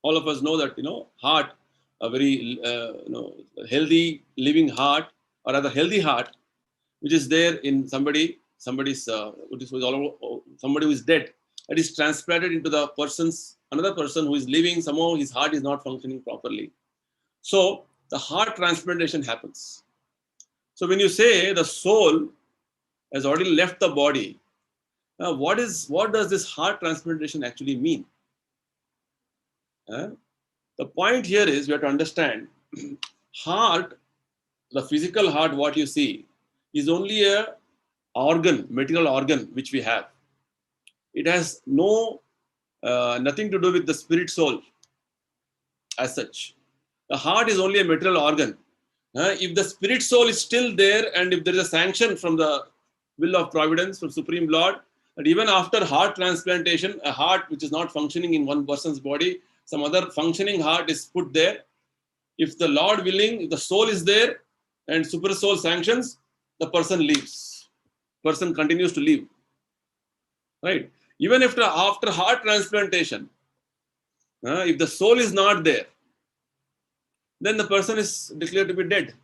All of us know that, heart, a very, healthy living heart, or rather healthy heart, which is there in somebody who is dead, that is transplanted into the another person who is living, somehow his heart is not functioning properly. So the heart transplantation happens. So when you say the soul has already left the body, what does this heart transplantation actually mean? The point here is we have to understand heart, the physical heart, what you see, is only a material organ which we have. It has nothing to do with the spirit soul as such. The heart is only a material organ. If the spirit soul is still there, and if there is a sanction from the will of providence, from Supreme Lord, that even after heart transplantation, a heart which is not functioning in one person's body, some other functioning heart is put there. If the Lord willing, if the soul is there and super soul sanctions, the person leaves. Person continues to live. Right? Even after heart transplantation, if the soul is not there, then the person is declared to be dead.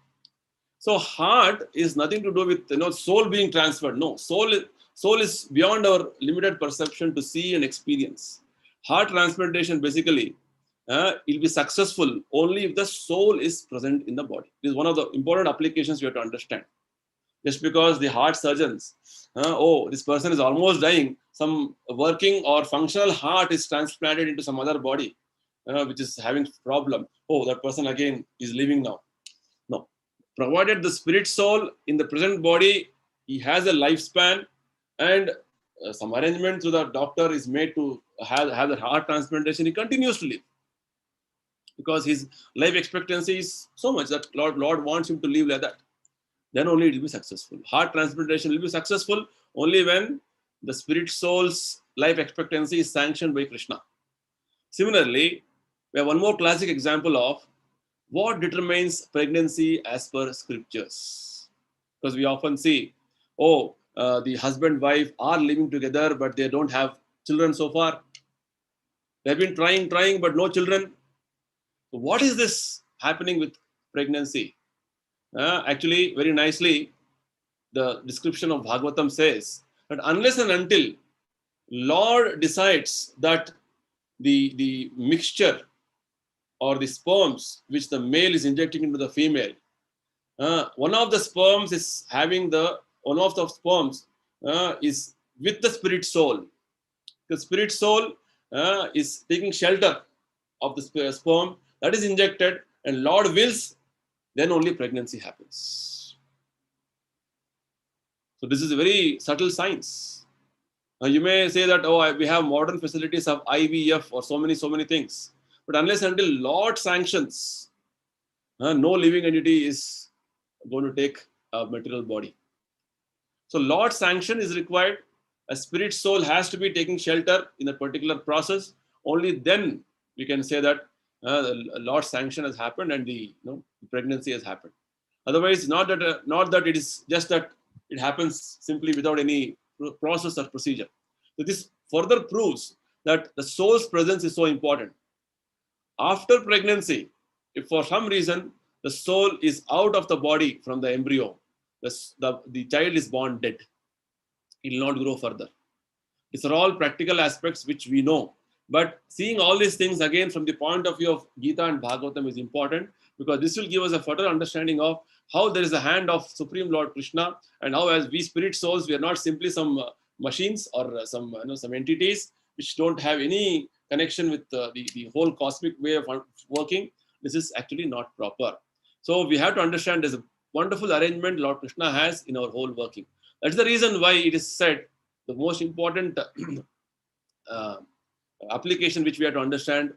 So heart is nothing to do with soul being transferred. No, soul is beyond our limited perception to see and experience. Heart transplantation basically will be successful only if the soul is present in the body. This is one of the important applications we have to understand. Just because the heart surgeons, this person is almost dying, some working or functional heart is transplanted into some other body, which is having problem. That person again is living now. No. Provided the spirit soul in the present body, he has a lifespan, and some arrangement through the doctor is made to have the heart transplantation, he continues to live. Because his life expectancy is so much that Lord wants him to live like that. Then only it will be successful. Heart transplantation will be successful only when the spirit soul's life expectancy is sanctioned by Krishna. Similarly, we have one more classic example of what determines pregnancy as per scriptures. Because we often see, the husband and wife are living together, but they don't have children so far. They've been trying, but no children. So what is this happening with pregnancy? Actually, very nicely, the description of Bhagavatam says that unless and until Lord decides that the mixture or the sperms which the male is injecting into the female, one of the sperms is with the spirit soul. The spirit soul is taking shelter of the sperm that is injected, and Lord wills, then only pregnancy happens. So this is a very subtle science. You may say that, we have modern facilities of IVF or so many things. But unless until Lord sanctions, no living entity is going to take a material body. So Lord sanction is required. A spirit soul has to be taking shelter in a particular process. Only then we can say that the Lord's sanction has happened and the pregnancy has happened. Otherwise, not that it is just that it happens simply without any process or procedure. So this further proves that the soul's presence is so important. After pregnancy, if for some reason the soul is out of the body from the embryo, the child is born dead. It will not grow further. These are all practical aspects which we know. But seeing all these things again from the point of view of Gita and Bhagavatam is important, because this will give us a further understanding of how there is a hand of Supreme Lord Krishna, and how as we spirit souls, we are not simply some machines or some entities which don't have any connection with the whole cosmic way of working. This is actually not proper. So we have to understand there's a wonderful arrangement Lord Krishna has in our whole working. That's the reason why it is said the most important uh, application which we have to understand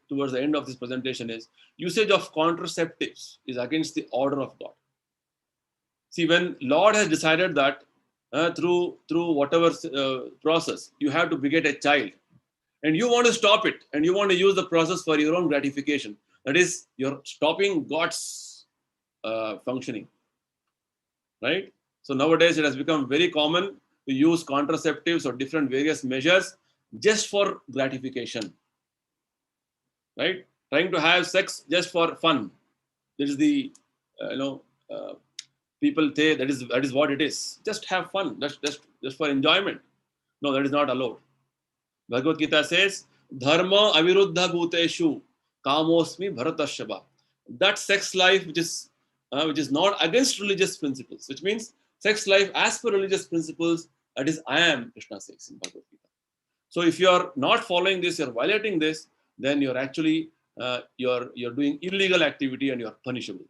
towards the end of this presentation is usage of contraceptives is against the order of God. See, when Lord has decided that through whatever process you have to beget a child, and you want to stop it, and you want to use the process for your own gratification, that is, you're stopping God's functioning, right? So nowadays it has become very common to use contraceptives or different various measures just for gratification, right? Trying to have sex just for fun. This is the people say that is what it is. Just have fun. Just for enjoyment. No, that is not allowed. Bhagavad Gita says, "Dharma aviruddha bhuteshu kamosmi bharatashyaba." That sex life which is not against religious principles, which means sex life as per religious principles, that is I am, Krishna says in Bhagavad Gita. So if you are not following this, you're violating this, then you're actually you're doing illegal activity and you're punishable,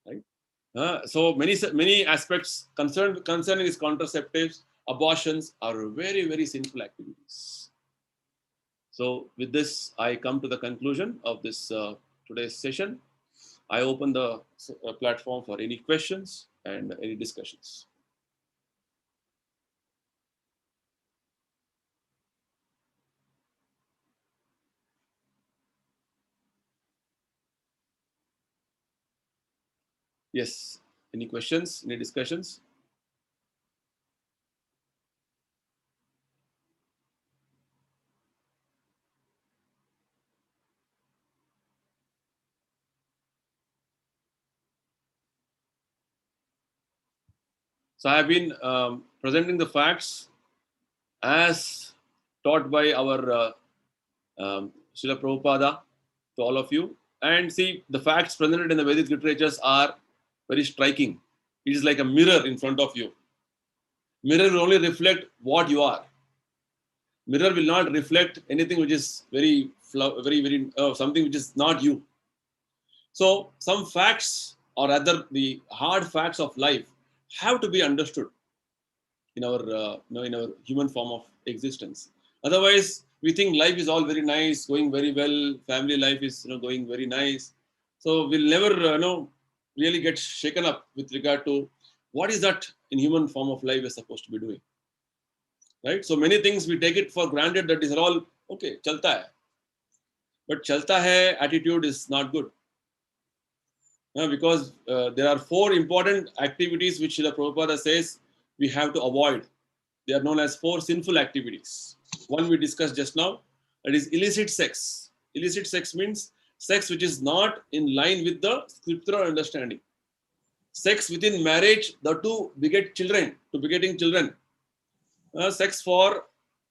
right? So many aspects concerning these contraceptives, abortions are very, very sinful activities. So with this, I come to the conclusion of this today's session. I open the platform for any questions and any discussions. Yes, any questions, any discussions? So I have been presenting the facts as taught by our Srila Prabhupada to all of you. And see, the facts presented in the Vedic literatures are very striking. It is like a mirror in front of you. Mirror will only reflect what you are. Mirror will not reflect anything which is very something which is not you. So some facts, or rather the hard facts of life, have to be understood in our in our human form of existence. Otherwise, we think life is all very nice, going very well. Family life is going very nice. So we'll never really get shaken up with regard to what is that in human form of life we're supposed to be doing, right? So many things we take it for granted that these are all okay, chalta hai. But chalta hai attitude is not good. Because there are 4 important activities which Srila Prabhupada says we have to avoid. They are known as 4 sinful activities. One we discussed just now, that is illicit sex. Illicit sex means sex which is not in line with the scriptural understanding. Sex within marriage, the two begetting children. Sex for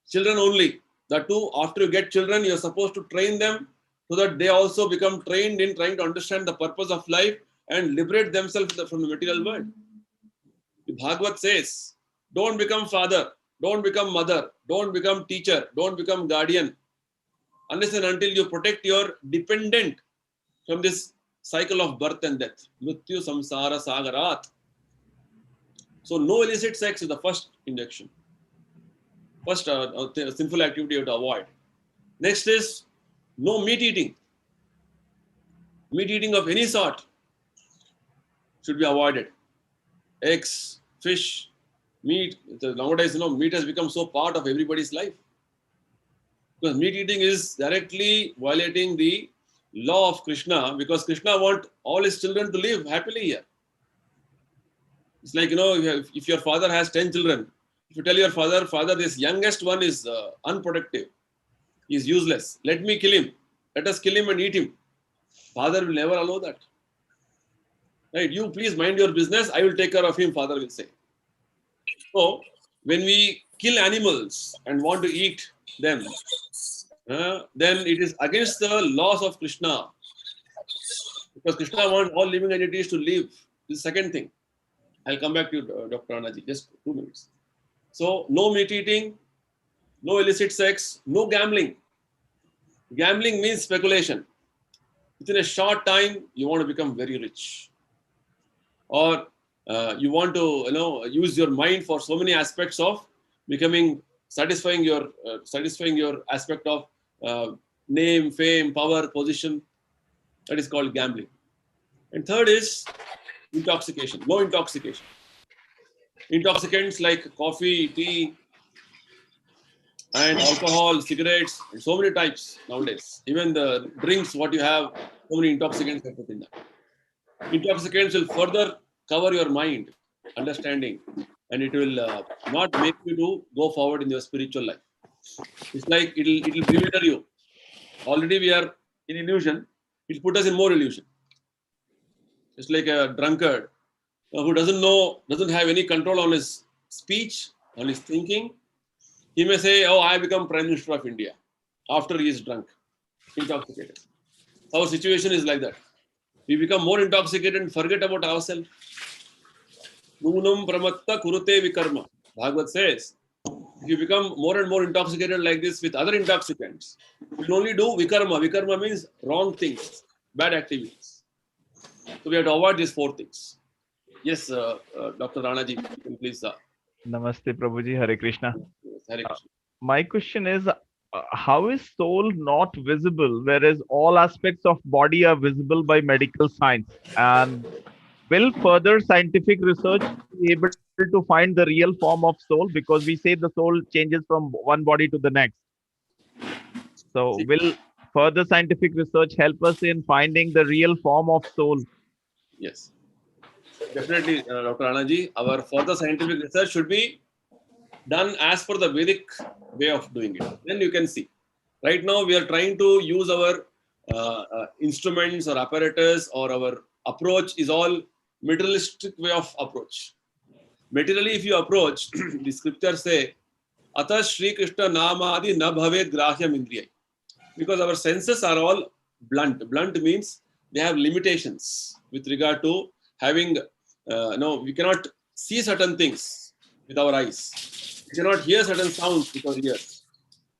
children only. The two, after you get children, you're supposed to train them so that they also become trained in trying to understand the purpose of life and liberate themselves from the material world. The Bhagavad says, don't become father, don't become mother, don't become teacher, don't become guardian, unless and until you protect your dependent from this cycle of birth and death. Mrityu samsara sagarat. So no illicit sex is the first injection. First sinful activity you have to avoid. Next is no meat eating. Meat eating of any sort should be avoided. Eggs, fish, meat. Nowadays, meat has become so part of everybody's life. Because meat eating is directly violating the law of Krishna, because Krishna wants all his children to live happily here. It's like, if your father has 10 children, if you tell your father, this youngest one is unproductive, he is useless, let me kill him, let us kill him and eat him. Father will never allow that. Right? You please mind your business, I will take care of him, father will say. So, when we kill animals and want to eat them, then it is against the laws of Krishna. Because Krishna wants all living entities to live. This is the second thing. I'll come back to you, Dr. Anaji, just 2 minutes. So, no meat eating, no illicit sex, no gambling. Gambling means speculation. Within a short time, you want to become very rich. Or you want to use your mind for so many aspects of becoming, satisfying your aspect of name, fame, power, position. That is called gambling. And third is intoxication. No intoxication. Intoxicants like coffee, tea, and alcohol, cigarettes, and so many types nowadays. Even the drinks, what you have, so many intoxicants are put in that. Intoxicants will further cover your mind, understanding, and it will not make you to go forward in your spiritual life. It's like it'll bewilder you. Already we are in illusion. It'll put us in more illusion. It's like a drunkard who doesn't have any control on his speech, on his thinking. He may say, "Oh, I become Prime Minister of India," after he is drunk, intoxicated. Our situation is like that. We become more intoxicated and forget about ourselves. Nunam pramatta kurute vikarma. Bhagavad says, if you become more and more intoxicated like this with other intoxicants, you will only do vikarma. Vikarma means wrong things, bad activities. So we have to avoid these 4 things. Yes, Dr. Ranaji, you can please. Namaste, Prabhuji. Hare Krishna. Yes, Hare Krishna. My question is, how is soul not visible, whereas all aspects of body are visible by medical science? And will further scientific research be able to find the real form of soul? Because we say the soul changes from one body to the next. So will further scientific research help us in finding the real form of soul? Yes, definitely, Dr. Anaji. Our further scientific research should be done as per the Vedic way of doing it. Then you can see. Right now, we are trying to use our instruments or apparatus, or our approach is all materialistic way of approach. Materially, if you approach, the scriptures say, "Atha Shri Krishna Namadi na bhavet grahyam indriyai." Because our senses are all blunt. Blunt means they have limitations with regard to having, we cannot see certain things with our eyes. We cannot hear certain sounds with our ears.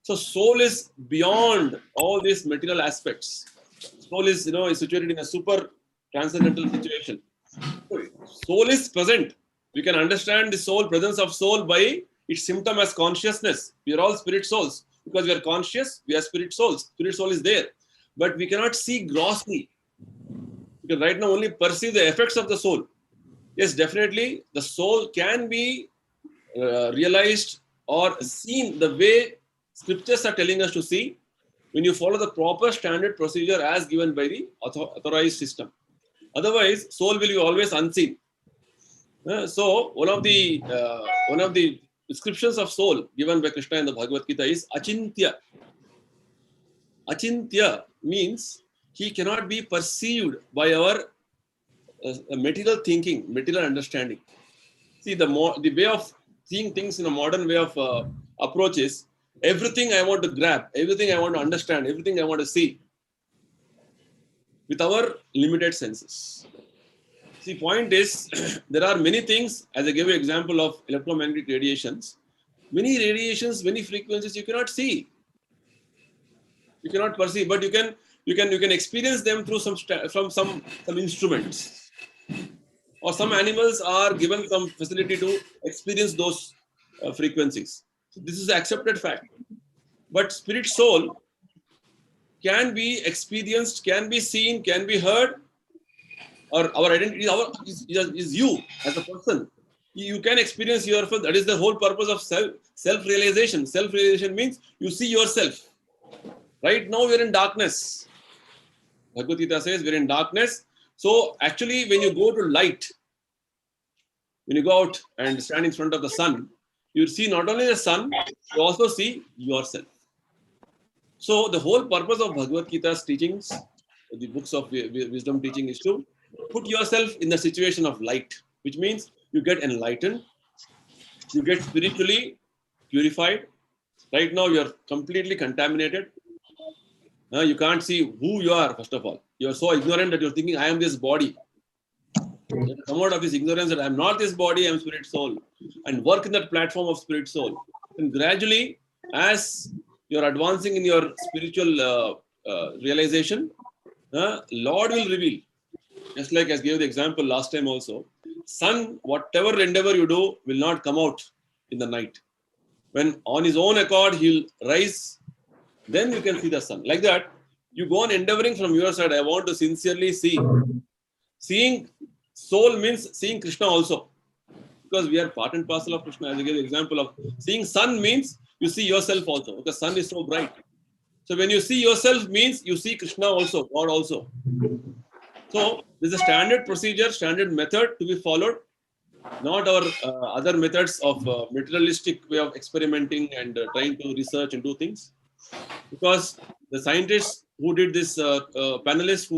So soul is beyond all these material aspects. Soul is, is situated in a super transcendental situation. Soul is present. We can understand the soul, presence of soul by its symptom as consciousness. We are all spirit souls. Because we are conscious, we are spirit souls. Spirit soul is there. But we cannot see grossly. We can right now only perceive the effects of the soul. Yes, definitely, the soul can be realized or seen the way scriptures are telling us to see when you follow the proper standard procedure as given by the authorized system. Otherwise, soul will be always unseen. So one of the descriptions of soul given by Krishna in the Bhagavad Gita is Achintiya. Achintiya means he cannot be perceived by our material thinking, material understanding. See, the way of seeing things in a modern way of approach is everything I want to grab, everything I want to understand, everything I want to see with our limited senses. See, point is, there are many things, as I gave you example of electromagnetic radiations, many radiations, many frequencies you cannot see. You cannot perceive, but you can experience them through some instruments. Or some animals are given some facility to experience those frequencies. So this is an accepted fact. But spirit soul can be experienced, can be seen, can be heard, or our identity is you as a person. You can experience yourself. That is the whole purpose of self-realization. Self-realization means you see yourself. Right now we are in darkness. Bhagavad Gita says we are in darkness. So actually when you go to light, when you go out and stand in front of the sun, you see not only the sun, you also see yourself. So the whole purpose of Bhagavad Gita's teachings, the books of wisdom teaching, is to put yourself in the situation of light, which means you get enlightened, you get spiritually purified. Right now, you are completely contaminated. You can't see who you are, first of all. You are so ignorant that you're thinking, I am this body. You have to come out of this ignorance that I am not this body, I am spirit soul. And work in that platform of spirit soul. And gradually, as you're advancing in your spiritual realization, Lord will reveal. Just like I gave the example last time also. Sun, whatever endeavor you do, will not come out in the night. When on his own accord, he'll rise, then you can see the sun. Like that, you go on endeavoring from your side. I want to sincerely see. Seeing soul means seeing Krishna also. Because we are part and parcel of Krishna. As I gave the example of seeing sun means you see yourself also. Because sun is so bright. So when you see yourself means you see Krishna also, God also. So there's a standard procedure, standard method to be followed. Not our other methods of materialistic way of experimenting and trying to research and do things. Because the scientists who did this, panelists who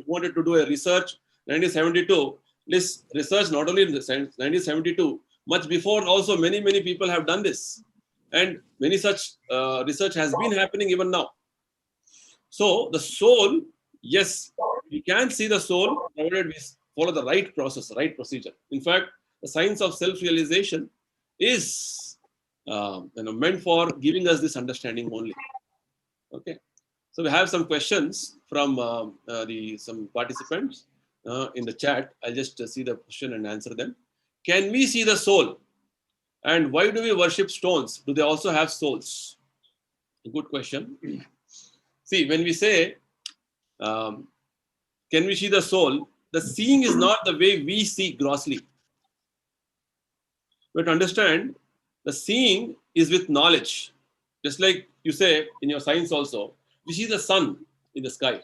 wanted to do a research, 1972, this research not only in the 1972, much before also many people have done this, and many such research has been happening even now. So the soul, yes, we can see the soul provided we follow the right process, right procedure. In fact, the science of self-realization is meant for giving us this understanding only. Okay, so we have some questions from some participants in the chat. I'll just see the question and answer them. Can we see the soul? And why do we worship stones? Do they also have souls? A good question. See, when we say, can we see the soul? The seeing is not the way we see grossly. But understand, the seeing is with knowledge. Just like you say in your science also, you see the sun in the sky.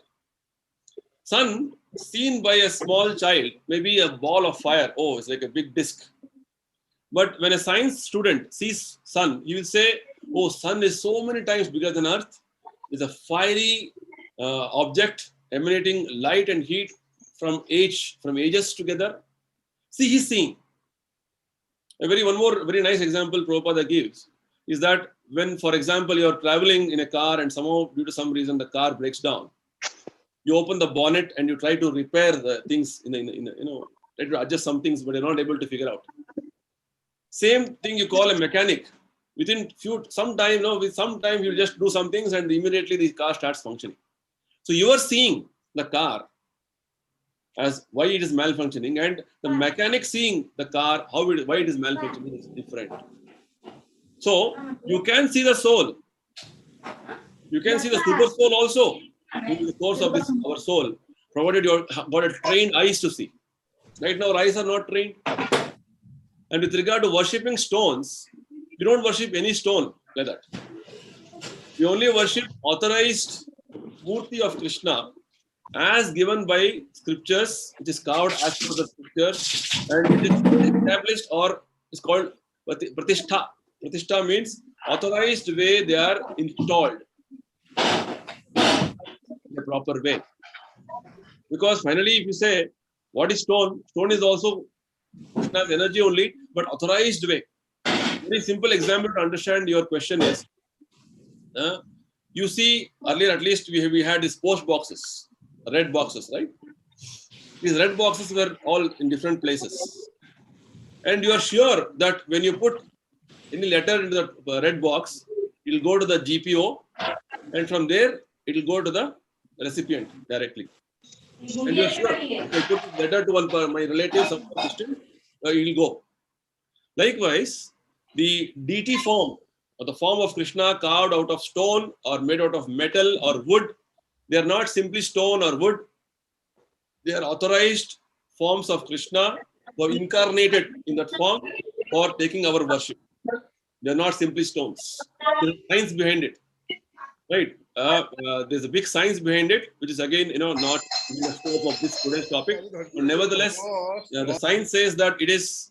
Sun seen by a small child may be a ball of fire. Oh, it's like a big disc. But when a science student sees sun, he will say, oh, sun is so many times bigger than earth. It's a fiery object emanating light and heat from ages together. See, he's seeing. One more very nice example Prabhupada gives is that when, for example, you're traveling in a car and somehow due to some reason the car breaks down, you open the bonnet and you try to repair the things try to adjust some things, but you're not able to figure out. Same thing you call a mechanic. Within some time you just do some things and immediately the car starts functioning. So you are seeing the car as why it is malfunctioning, and the mechanic seeing the car why it is malfunctioning is different. So you can see the soul. You can see the super soul also, who is the source of this our soul, provided you got a trained eyes to see. Right now, our eyes are not trained. And with regard to worshipping stones, we don't worship any stone like that. We only worship authorized murti of Krishna as given by scriptures, which is carved as per the scriptures, and it is established or is called pratishtha. Pratishtha means authorized way they are installed in a proper way. Because finally, if you say, what is stone? Stone is also Krishna's energy only, but authorized way. Very simple example to understand your question is, you see earlier at least we had these post boxes, red boxes, right? These red boxes were all in different places. And you are sure that when you put any letter into the red box, it will go to the GPO, and from there it will go to the recipient directly. And you are sure if I put the letter to my relative, some assistant, it will go. Likewise, the DT form, or the form of Krishna carved out of stone or made out of metal or wood, they are not simply stone or wood. They are authorized forms of Krishna who are incarnated in that form for taking our worship. They are not simply stones. There is science behind it, right? There's a big science behind it, which is again, not in the scope of this today's topic. But nevertheless, the science says that it is.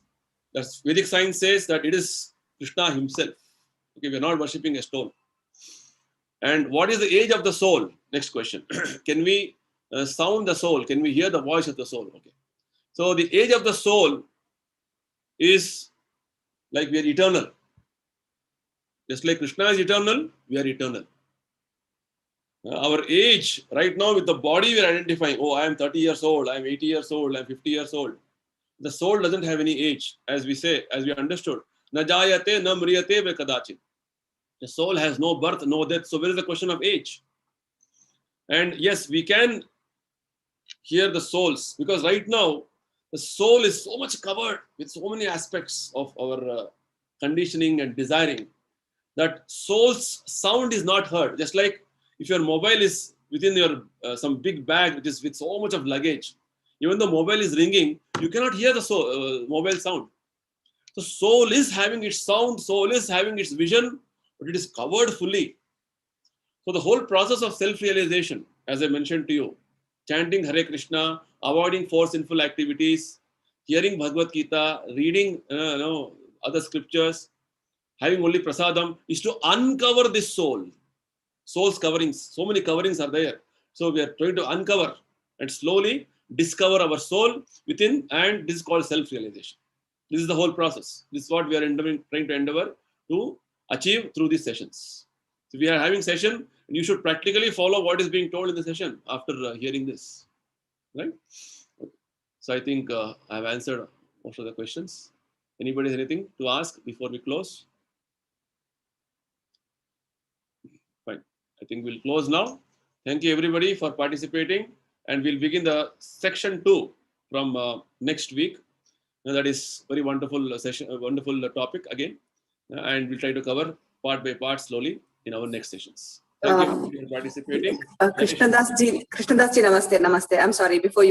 The Vedic science says that it is Krishna himself. Okay, we are not worshipping a stone. And what is the age of the soul? Next question. Can we sound the soul? Can we hear the voice of the soul? Okay. So the age of the soul is like we are eternal. Just like Krishna is eternal, we are eternal. Our age, right now with the body we are identifying, oh, I am 30 years old, I am 80 years old, I am 50 years old. The soul doesn't have any age, as we say, as we understood. Na jayate, na mriyate ve kadachit. The soul has no birth, no death. So where is the question of age? And yes, we can hear the souls, because right now the soul is so much covered with so many aspects of our conditioning and desiring that soul's sound is not heard. Just like if your mobile is within your some big bag which is with so much of luggage, even though mobile is ringing, you cannot hear the mobile sound. So soul is having its sound, soul is having its vision, but it is covered fully. So the whole process of self-realization, as I mentioned to you, chanting Hare Krishna, avoiding 4 sinful activities, hearing Bhagavad Gita, reading other scriptures, having only prasadam, is to uncover this soul. Soul's coverings, so many coverings are there. So we are trying to uncover and slowly discover our soul within, and this is called self-realization. This is the whole process. This is what we are trying to endeavor to achieve through these sessions. So we are having session, and you should practically follow what is being told in the session after hearing this, right? So I think I have answered most of the questions. Anybody has anything to ask before we close? Fine. I think we'll close now. Thank you everybody for participating, and we'll begin the section 2 from next week. That is very wonderful session, a wonderful topic again, and we'll try to cover part by part slowly in our next sessions. Thank you for participating. Krishnadas ji, namaste. I'm sorry, before you